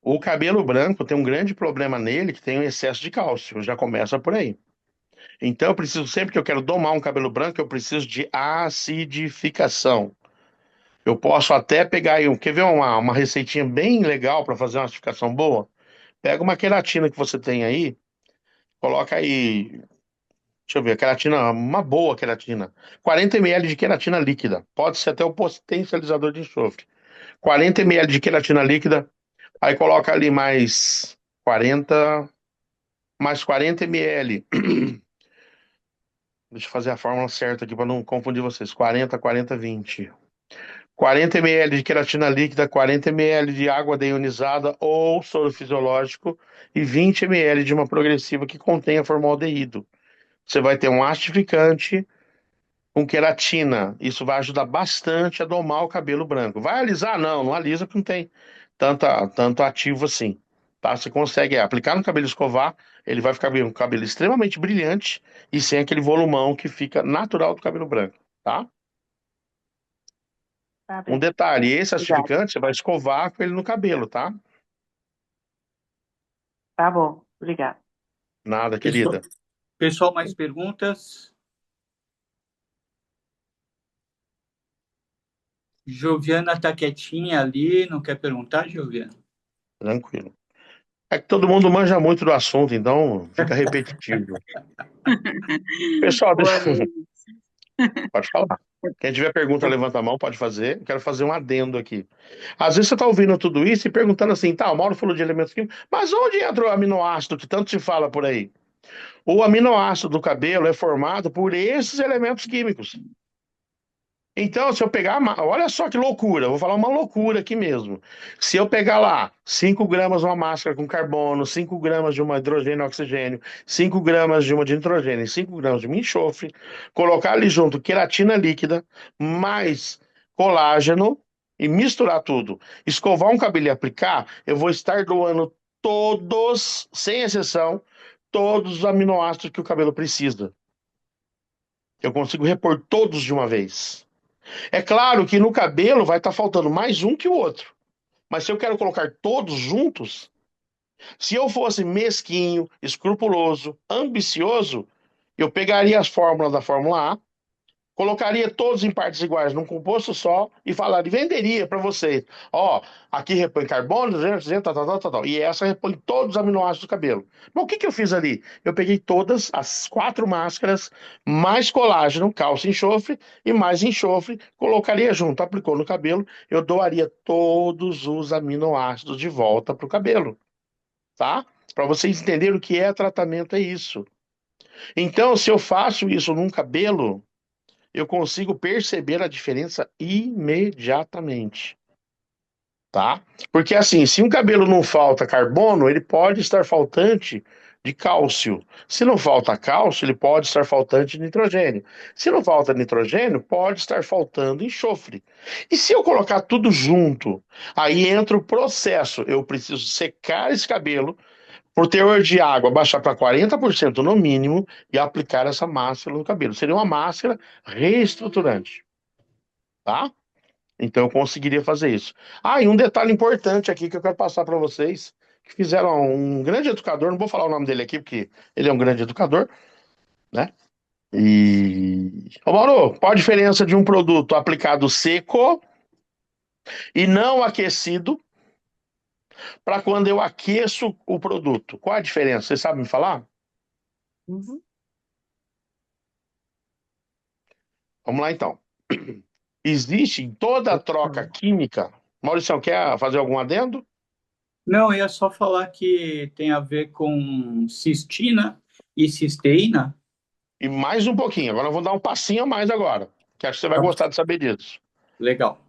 O cabelo branco tem um grande problema nele, que tem um excesso de cálcio. Já começa por aí. Então, eu preciso, sempre que eu quero domar um cabelo branco, eu preciso de acidificação. Eu posso até pegar aí, quer ver uma receitinha bem legal para fazer uma acidificação boa? Pega uma queratina que você tem aí, coloca aí, deixa eu ver, queratina, uma boa queratina. 40 ml de queratina líquida. Pode ser até o potencializador de enxofre. 40 ml de queratina líquida, aí coloca ali mais 40 ml. Deixa eu fazer a fórmula certa aqui para não confundir vocês. 40, 40, 20. 40 ml de queratina líquida, 40 ml de água deionizada ou soro fisiológico e 20 ml de uma progressiva que contenha formaldeído. Você vai ter um acidificante com queratina. Isso vai ajudar bastante a domar o cabelo branco. Vai alisar? Não, não alisa porque não tem tanto ativo assim. Tá? Você consegue aplicar no cabelo e escovar, ele vai ficar com um cabelo extremamente brilhante e sem aquele volumão que fica natural do cabelo branco. Tá? Tá Um bem. detalhe, esse Obrigada. acidificante você vai escovar com ele no cabelo, tá? Tá bom, obrigada. Nada, Pessoal, querida. pessoal, mais perguntas? Joviana está quietinha ali, não quer perguntar, Joviana? Tranquilo. É que todo mundo manja muito do assunto, então fica repetitivo. Pessoal, Boa deixa... noite. Pode falar. Quem tiver pergunta, levanta a mão, pode fazer. Eu quero fazer um adendo aqui. Às vezes você está ouvindo tudo isso e perguntando assim, tá, o Mauro falou de elementos químicos, mas onde entra o aminoácido que tanto se fala por aí? O aminoácido do cabelo é formado por esses elementos químicos. Então, se eu pegar, olha só que loucura, vou falar uma loucura aqui mesmo. Se eu pegar lá 5 gramas de uma máscara com carbono, 5 gramas de uma hidrogênio e oxigênio, 5 gramas de uma de nitrogênio e 5 gramas de uma enxofre, colocar ali junto queratina líquida, mais colágeno e misturar tudo, escovar um cabelo e aplicar, eu vou estar doando todos, sem exceção, todos os aminoácidos que o cabelo precisa. Eu consigo repor todos de uma vez. É claro que no cabelo vai estar faltando mais um que o outro. Mas se eu quero colocar todos juntos, se eu fosse mesquinho, escrupuloso, ambicioso, eu pegaria as fórmulas da Fórmula A, colocaria todos em partes iguais num composto só e falaria, venderia para vocês. Ó, aqui repõe carbono, tal. E essa repõe todos os aminoácidos do cabelo. Mas o que que eu fiz ali? Eu peguei todas as 4 máscaras, mais colágeno, cálcio e enxofre, e mais enxofre, colocaria junto, aplicou no cabelo, eu doaria todos os aminoácidos de volta para o cabelo, tá? Para vocês entenderem o que é tratamento, é isso. Então, se eu faço isso num cabelo, eu consigo perceber a diferença imediatamente, tá? Porque assim, se um cabelo não falta carbono, ele pode estar faltante de cálcio. Se não falta cálcio, ele pode estar faltante de nitrogênio. Se não falta nitrogênio, pode estar faltando enxofre. E se eu colocar tudo junto, aí entra o processo. Eu preciso secar esse cabelo, por teor de água, baixar para 40% no mínimo e aplicar essa máscara no cabelo. Seria uma máscara reestruturante, tá? Então eu conseguiria fazer isso. Ah, e um detalhe importante aqui que eu quero passar para vocês, que fizeram um grande educador, não vou falar o nome dele aqui porque ele é um grande educador, né? Ô Mauro, qual a diferença de um produto aplicado seco e não aquecido para quando eu aqueço o produto? Qual a diferença? Você sabe me falar? Uhum. Vamos lá então. Existe em toda troca química. Maurício, quer fazer algum adendo? Não, eu ia só falar que tem a ver com cistina e cisteína. E mais um pouquinho. Agora eu vou dar um passinho a mais agora, que acho que você vai Tá. gostar de saber disso. Legal.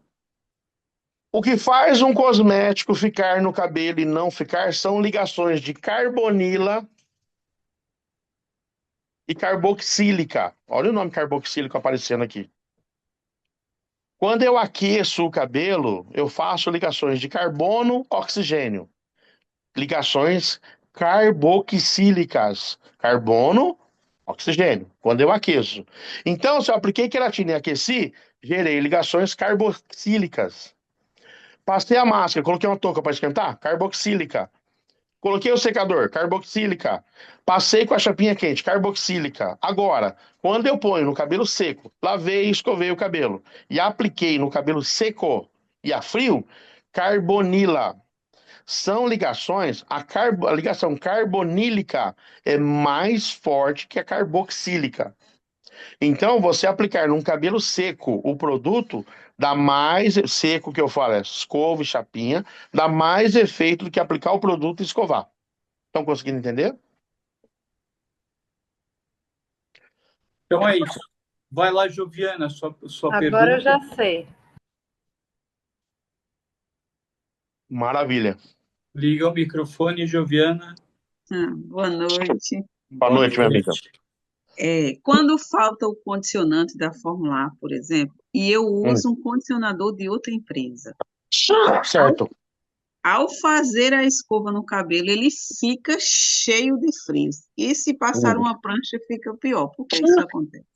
O que faz um cosmético ficar no cabelo e não ficar são ligações de carbonila e carboxílica. Olha o nome carboxílico aparecendo aqui. Quando eu aqueço o cabelo, eu faço ligações de carbono, oxigênio. Ligações carboxílicas. Carbono, oxigênio. Quando eu aqueço. Então, se eu apliquei queratina e aqueci, gerei ligações carboxílicas. Passei a máscara, coloquei uma touca para esquentar, carboxílica. Coloquei o secador, carboxílica. Passei com a chapinha quente, carboxílica. Agora, quando eu ponho no cabelo seco, lavei e escovei o cabelo e apliquei no cabelo seco e a frio, carbonila. São ligações, a ligação carbonílica é mais forte que a carboxílica. Então, você aplicar num cabelo seco o produto, dá mais seco que eu falo, é escova e chapinha, dá mais efeito do que aplicar o produto e escovar. Estão conseguindo entender? Então é isso. Vai lá, Joviana, sua Agora eu pergunta. já sei. Maravilha. Liga o microfone, Joviana. Boa noite. Boa noite, minha amiga. Quando falta o condicionante da Fórmula A, por exemplo, e eu uso um condicionador de outra empresa, Certo. ao fazer a escova no cabelo, ele fica cheio de frizz. E se passar uma prancha, fica pior. Por que isso acontece?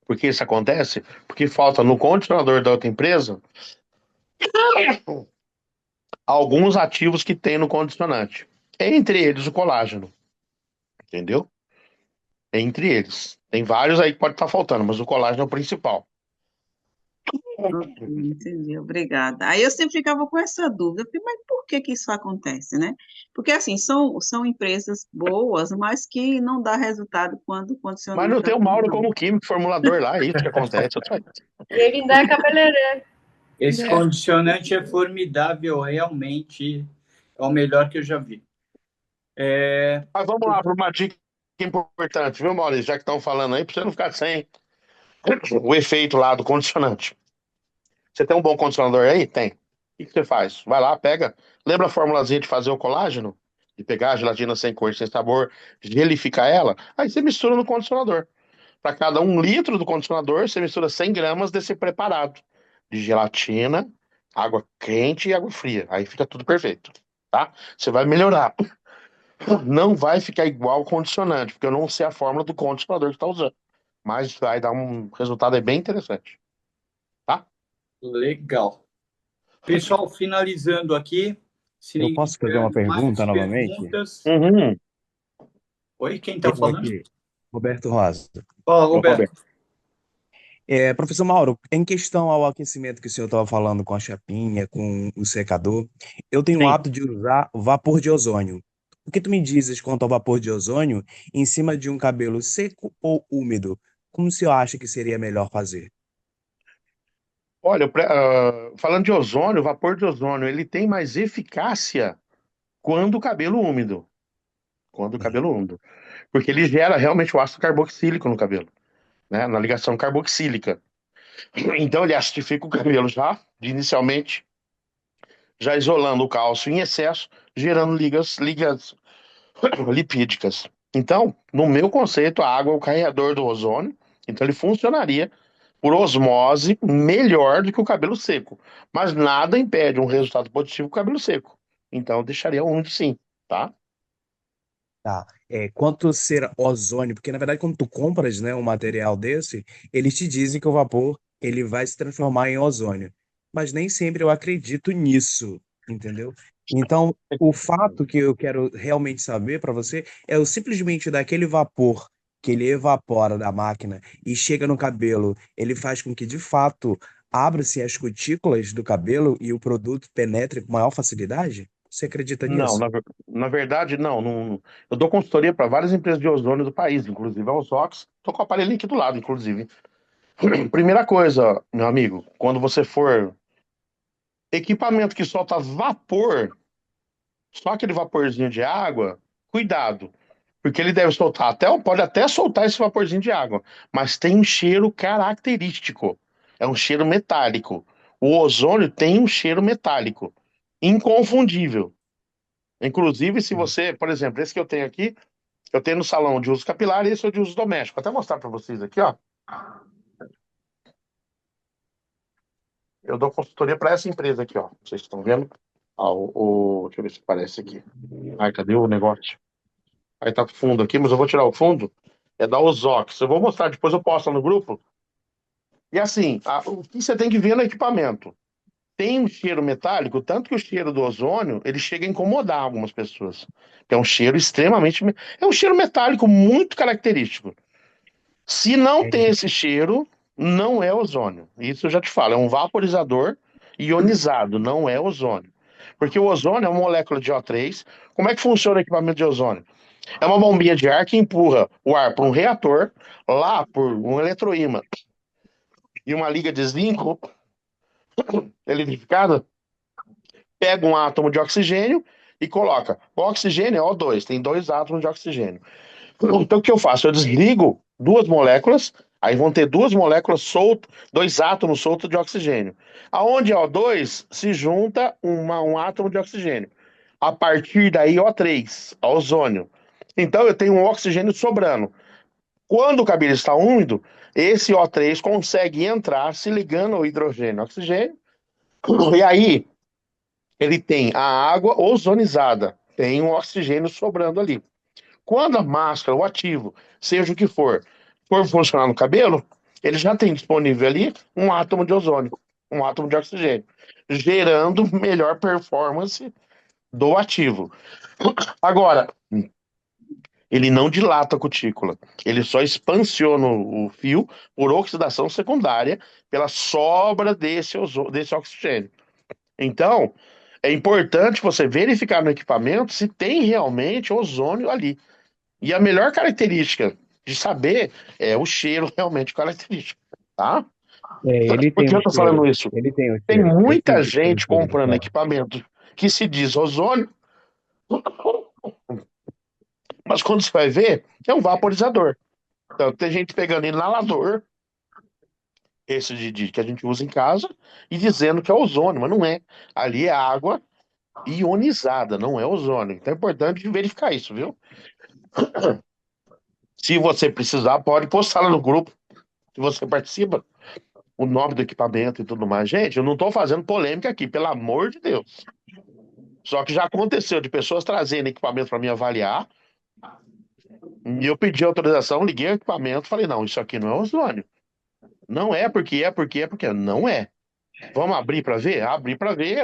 Por que isso acontece? Porque falta no condicionador da outra empresa alguns ativos que tem no condicionante. Entre eles o colágeno. Entendeu? Entre eles. Tem vários aí que pode estar faltando, mas o colágeno é o principal. Entendi, obrigada. Aí eu sempre ficava com essa dúvida, eu falei, mas por que que isso acontece, né? Porque, assim, são empresas boas, mas que não dá resultado quando o Mas não condicionante tem já o está Mauro usando. como químico formulador lá, é isso que acontece. E ele ainda é cabeleireiro. Esse condicionante é formidável, realmente é o melhor que eu já vi. Mas vamos lá para uma dica importante, viu, Maurício? Já que estão falando aí, para você não ficar sem o efeito lá do condicionante. Você tem um bom condicionador aí? Tem. O que que você faz? Vai lá, pega. Lembra a formulazinha de fazer o colágeno? De pegar a gelatina sem cor, sem sabor, gelificar ela? Aí você mistura no condicionador. Para cada 1 litro do condicionador, você mistura 100 gramas desse preparado de gelatina, água quente e água fria. Aí fica tudo perfeito, tá? Você vai melhorar. Não vai ficar igual o condicionante, porque eu não sei a fórmula do condicionador que está usando. Mas vai dar um resultado aí bem interessante, tá? Legal. Pessoal, finalizando aqui, se Eu ninguém posso fazer uma tiver mais pergunta novamente? perguntas. Uhum. Oi, quem está Eu falando? aqui, Roberto Rosa. Ó, Ô, Roberto. Roberto. Professor Mauro, em questão ao aquecimento que o senhor estava falando com a chapinha, com o secador, eu tenho o Sim. hábito de usar o vapor de ozônio. O que tu me dizes quanto ao vapor de ozônio em cima de um cabelo seco ou úmido? Como o senhor acha que seria melhor fazer? Olha, falando de ozônio, o vapor de ozônio, ele tem mais eficácia quando o cabelo úmido. Quando o cabelo úmido. Porque ele gera realmente o ácido carboxílico no cabelo, né? Na ligação carboxílica. Então ele acidifica o cabelo já, inicialmente, já isolando o cálcio em excesso, gerando ligas lipídicas. Então, no meu conceito, a água é o carregador do ozônio, então ele funcionaria por osmose melhor do que o cabelo seco. Mas nada impede um resultado positivo com o cabelo seco. Então, eu deixaria úmido sim, tá? Tá. Quanto ser ozônio, porque na verdade quando tu compras, né, um material desse, eles te dizem que o vapor ele vai se transformar em ozônio. Mas nem sempre eu acredito nisso, entendeu? Então, o fato que eu quero realmente saber para você é o simplesmente daquele vapor que ele evapora da máquina e chega no cabelo, ele faz com que de fato abra-se as cutículas do cabelo e o produto penetre com maior facilidade? Você acredita Não, nisso? na verdade, não. Eu dou consultoria para várias empresas de ozônio do país, inclusive a Ozox. Estou com o aparelho aqui do lado, inclusive. Primeira coisa, meu amigo, quando você for equipamento que solta vapor, só aquele vaporzinho de água, cuidado, porque ele deve soltar pode até soltar esse vaporzinho de água, mas tem um cheiro característico. É um cheiro metálico. O ozônio tem um cheiro metálico, inconfundível. Inclusive, se você, por exemplo, esse que eu tenho aqui, eu tenho no salão de uso capilar e esse é de uso doméstico. Vou até mostrar para vocês aqui, ó. Eu dou consultoria para essa empresa aqui, ó. Vocês estão vendo? Ó, deixa eu ver se aparece aqui. Ai, cadê o negócio? Aí tá fundo aqui, mas eu vou tirar o fundo. É da Ozox. Eu vou mostrar, depois eu posto lá no grupo. E assim, o que você tem que ver no equipamento? Tem um cheiro metálico, tanto que o cheiro do ozônio, ele chega a incomodar algumas pessoas. É um cheiro extremamente... É um cheiro metálico muito característico. Se não É, tem esse cheiro, não é ozônio. Isso eu já te falo, é um vaporizador ionizado, não é ozônio. Porque o ozônio é uma molécula de O3. Como é que funciona o equipamento de ozônio? É uma bombinha de ar que empurra o ar para um reator, lá por um eletroímã e uma liga de zinco eletrificada, pega um átomo de oxigênio e coloca. O oxigênio é O2, tem 2 átomos de oxigênio. Então o que eu faço? Eu desligo 2 moléculas, aí vão ter 2 moléculas soltas, 2 átomos soltos de oxigênio. Aonde é O2 se junta um átomo de oxigênio. A partir daí, O3, ozônio. Então eu tenho um oxigênio sobrando. Quando o cabelo está úmido, esse O3 consegue entrar se ligando ao hidrogênio e oxigênio, e aí ele tem a água ozonizada, tem um oxigênio sobrando ali. Quando a máscara, o ativo, seja o que for funcionar no cabelo, ele já tem disponível ali um átomo de ozônio, um átomo de oxigênio, gerando melhor performance do ativo. Agora, Ele não dilata a cutícula. Ele só expansiona o fio por oxidação secundária pela sobra desse oxigênio. Então, é importante você verificar no equipamento se tem realmente ozônio ali. E a melhor característica de saber é o cheiro realmente característico, tá? Ele Por tem que um eu tô cheiro. falando isso? Ele tem um Tem cheiro. Eu muita sinto gente cheiro do comprando carro. equipamento que se diz ozônio, mas quando você vai ver, é um vaporizador. Então, tem gente pegando inalador, esse que a gente usa em casa, e dizendo que é ozônio, mas não é. Ali é água ionizada, não é ozônio. Então é importante verificar isso, viu? Se você precisar, pode postar lá no grupo, se você participa, o nome do equipamento e tudo mais. Gente, eu não estou fazendo polêmica aqui, pelo amor de Deus. Só que já aconteceu de pessoas trazerem equipamento para me avaliar, e eu pedi autorização, liguei o equipamento, falei, não, isso aqui não é ozônio. Não é porque não é. Vamos abrir para ver? Abrir para ver,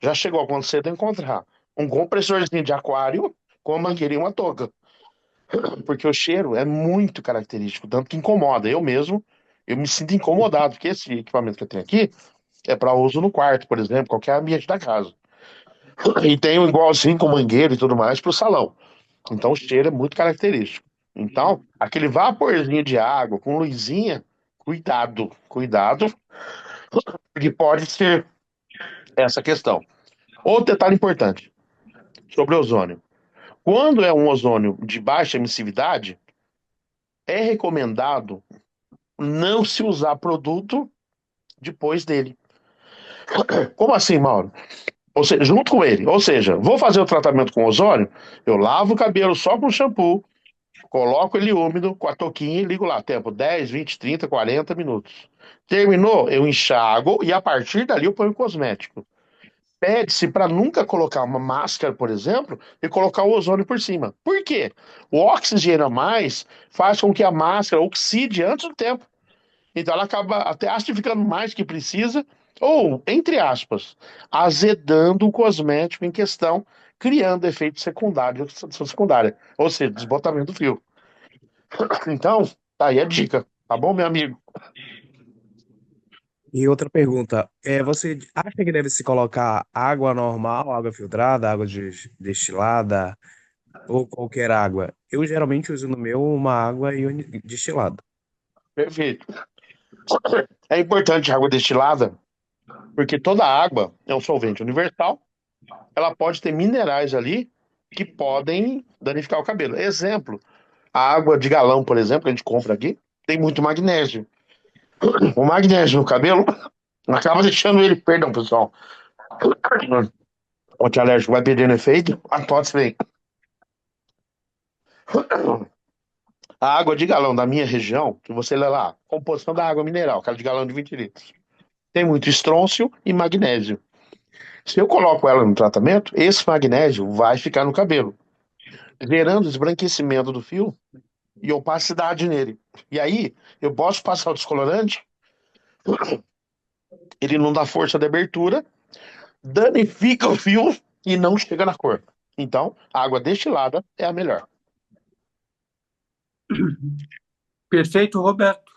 já chegou a acontecer de eu encontrar um compressorzinho de aquário com uma mangueira e uma touca. Porque o cheiro é muito característico, tanto que incomoda. Eu me sinto incomodado, porque esse equipamento que eu tenho aqui é para uso no quarto, por exemplo, qualquer ambiente da casa. E tem um igualzinho com mangueira e tudo mais para o salão. Então o cheiro é muito característico. Então, aquele vaporzinho de água com luzinha, cuidado, cuidado, porque pode ser essa questão. Outro detalhe importante sobre o ozônio. Quando é um ozônio de baixa emissividade, é recomendado não se usar produto depois dele. Como assim, Mauro? Ou seja, junto com ele. Ou seja, vou fazer o tratamento com ozônio, eu lavo o cabelo só com shampoo, coloco ele úmido com a touquinha e ligo lá, tempo 10, 20, 30, 40 minutos. Terminou, eu enxago e a partir dali eu ponho o cosmético. Pede-se para nunca colocar uma máscara, por exemplo, e colocar o ozônio por cima. Por quê? O oxigênio a mais faz com que a máscara oxide antes do tempo. Então ela acaba até acidificando mais do que precisa, ou, entre aspas, azedando o cosmético em questão, criando efeito secundário, secundária, ou seja, desbotamento do fio. Então, tá aí a dica, tá bom, meu amigo? E outra pergunta, você acha que deve se colocar água normal, água filtrada, destilada ou qualquer água? Eu geralmente uso no meu uma água destilada. Perfeito. É importante a água destilada, porque toda água é um solvente universal, ela pode ter minerais ali que podem danificar o cabelo. Exemplo, a água de galão, por exemplo, que a gente compra aqui, tem muito magnésio. O magnésio no cabelo acaba deixando ele, perdão, pessoal, o antialérgico vai perdendo efeito, a tosse vem. A água de galão da minha região, que você lê lá, composição da água mineral, aquela de galão de 20 litros, tem muito estrôncio e magnésio. Se eu coloco ela no tratamento, esse magnésio vai ficar no cabelo, gerando esbranquecimento do fio e opacidade nele. E aí, eu posso passar o descolorante, ele não dá força de abertura, danifica o fio e não chega na cor. Então, a água destilada é a melhor. Perfeito, Roberto.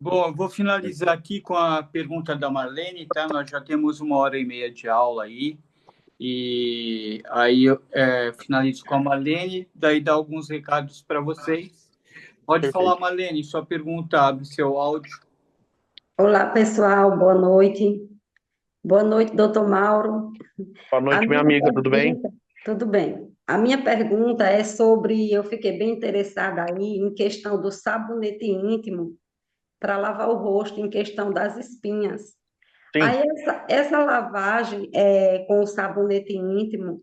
Bom, eu vou finalizar aqui com a pergunta da Marlene, tá? Nós já temos 1h30 de aula aí. E aí eu finalizo com a Marlene, daí dá alguns recados para vocês. Pode Perfeito. falar, Marlene, sua pergunta, abre seu áudio. Olá, pessoal, boa noite. Boa noite, doutor Mauro. Boa A noite, minha minha amiga, tudo bem? tudo bem. A minha pergunta é sobre, eu fiquei bem interessada aí em questão do sabonete íntimo para lavar o rosto, em questão das espinhas. Sim, Aí essa lavagem com o sabonete íntimo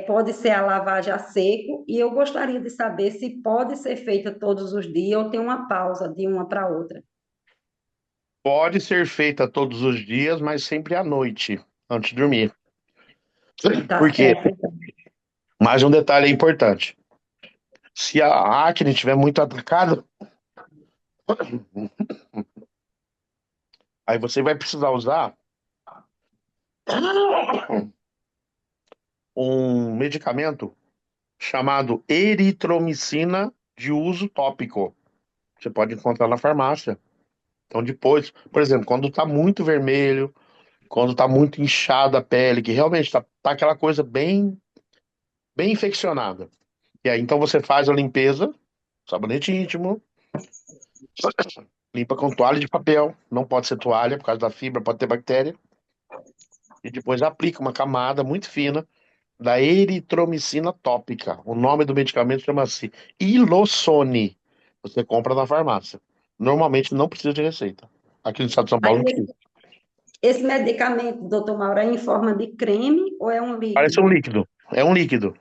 pode ser a lavagem a seco e eu gostaria de saber se pode ser feita todos os dias ou tem uma pausa de uma para outra. pode ser feita todos os dias, mas sempre à noite, antes de dormir. Tá Por quê? certo, então. Mais um detalhe importante. Se a acne estiver muito atacada, aí você vai precisar usar um medicamento chamado eritromicina de uso tópico. Você pode encontrar na farmácia. Então, depois, por exemplo, quando tá muito vermelho, quando tá muito inchada a pele, que realmente tá aquela coisa bem, bem infeccionada. E aí, então, você faz a limpeza, sabonete íntimo, limpa com toalha de papel, não pode ser toalha, por causa da fibra, pode ter bactéria. E depois aplica uma camada muito fina da eritromicina tópica. O nome do medicamento chama-se Ilosone. Você compra na farmácia. Normalmente não precisa de receita. Aqui no estado de São Paulo Aí não precisa. esse medicamento, doutor Mauro, é em forma de creme ou é um Parece um líquido? líquido. É um líquido.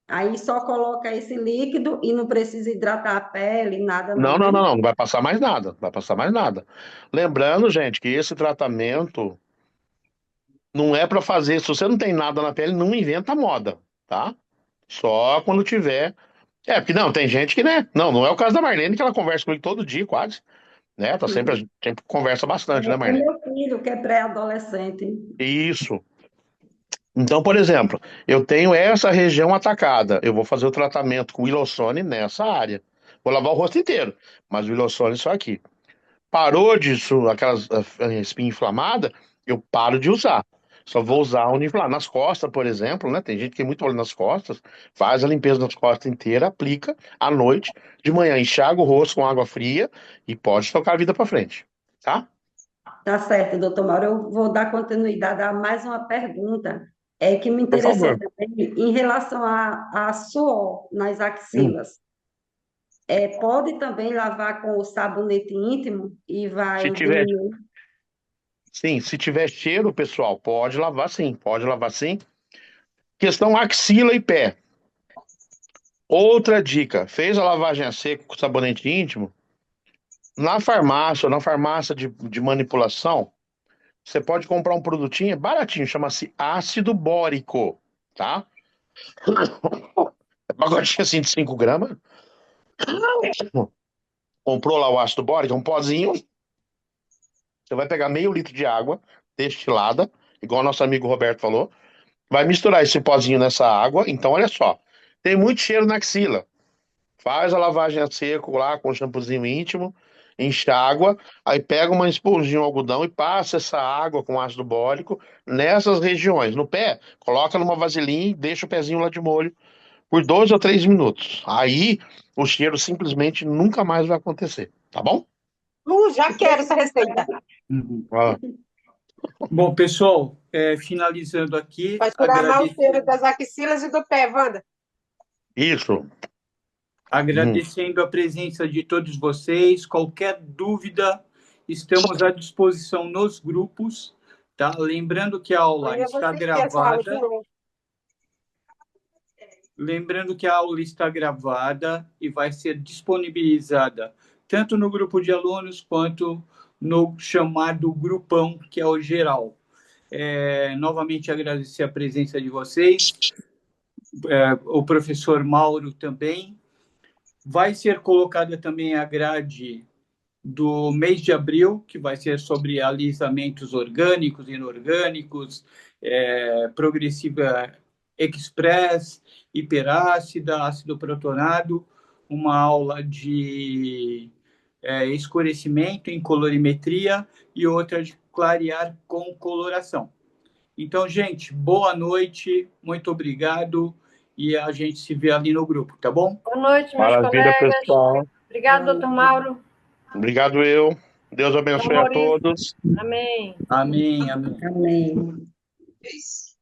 Aí só coloca esse líquido e não precisa hidratar a pele, nada Não, não, não, né? não, não. Não vai passar mais nada. Não vai passar mais nada. Lembrando, gente, que esse tratamento não é para fazer. Se você não tem nada na pele, não inventa moda, tá? Só quando tiver. É, porque não, tem gente que, né? Não, não é o caso da Marlene, que ela conversa comigo todo dia, quase. Né? Tá sempre conversa bastante, né, É Marlene? meu filho que é pré-adolescente. Isso. Então, por exemplo, eu tenho essa região atacada. Eu vou fazer o tratamento com Willossone nessa área. Vou lavar o rosto inteiro, mas o Willossone só aqui. Parou disso, aquelas espinha inflamada, eu paro de usar. Só vou usar onde inflamar. Nas costas, por exemplo, né? Tem gente que tem muito óleo nas costas, faz a limpeza das costas inteira, aplica à noite, de manhã enxaga o rosto com água fria e pode tocar a vida para frente, tá? Tá certo, doutor Mauro. Eu vou dar continuidade a mais uma pergunta que me Por interessou favor. também em relação a suor nas Hum. axilas. Pode também lavar com o sabonete íntimo e Se vai tiver, diminuir. sim, se tiver cheiro, pessoal, pode lavar sim, pode lavar sim. Questão axila e pé. Outra dica, fez a lavagem a seco com sabonete íntimo, na farmácia ou na farmácia de manipulação, você pode comprar um produtinho é baratinho, chama-se ácido bórico, tá? É pacotinho assim de 5 gramas. Comprou lá o ácido bórico, é um pozinho. Você vai pegar meio litro de água destilada, igual o nosso amigo Roberto falou. Vai misturar esse pozinho nessa água. Então, olha só. Tem muito cheiro na axila. Faz a lavagem a seco lá com o shampoozinho íntimo, enxágua, aí pega uma esponjinha de algodão e passa essa água com ácido bórico nessas regiões. No pé, coloca numa vasilhinha e deixa o pezinho lá de molho por 12 ou 3 minutos. Aí o cheiro simplesmente nunca mais vai acontecer, tá bom? Já quero essa receita. Ah, Bom, pessoal, finalizando aqui, Vai curar mal o cheiro das axilas e do pé, Wanda. isso. agradecendo a presença de todos vocês. Qualquer dúvida, estamos à disposição nos grupos, tá? Lembrando que a aula Amanhã está você esquece a aula de gravada. novo. Lembrando que a aula está gravada e vai ser disponibilizada tanto no grupo de alunos quanto no chamado grupão, que é o geral. Novamente agradecer a presença de vocês, o professor Mauro também. Vai ser colocada também a grade do mês de abril, que vai ser sobre alisamentos orgânicos, inorgânicos, progressiva express, hiperácida, ácido protonado, uma aula de escurecimento em colorimetria e outra de clarear com coloração. Então, gente, boa noite, muito obrigado e a gente se vê ali no grupo, tá bom? Boa noite, meus Maravilha, colegas. pessoal. Obrigado, doutor Mauro. Obrigado eu. Deus abençoe a Maurício. todos. Amém. Amém, amém. Amém. É isso.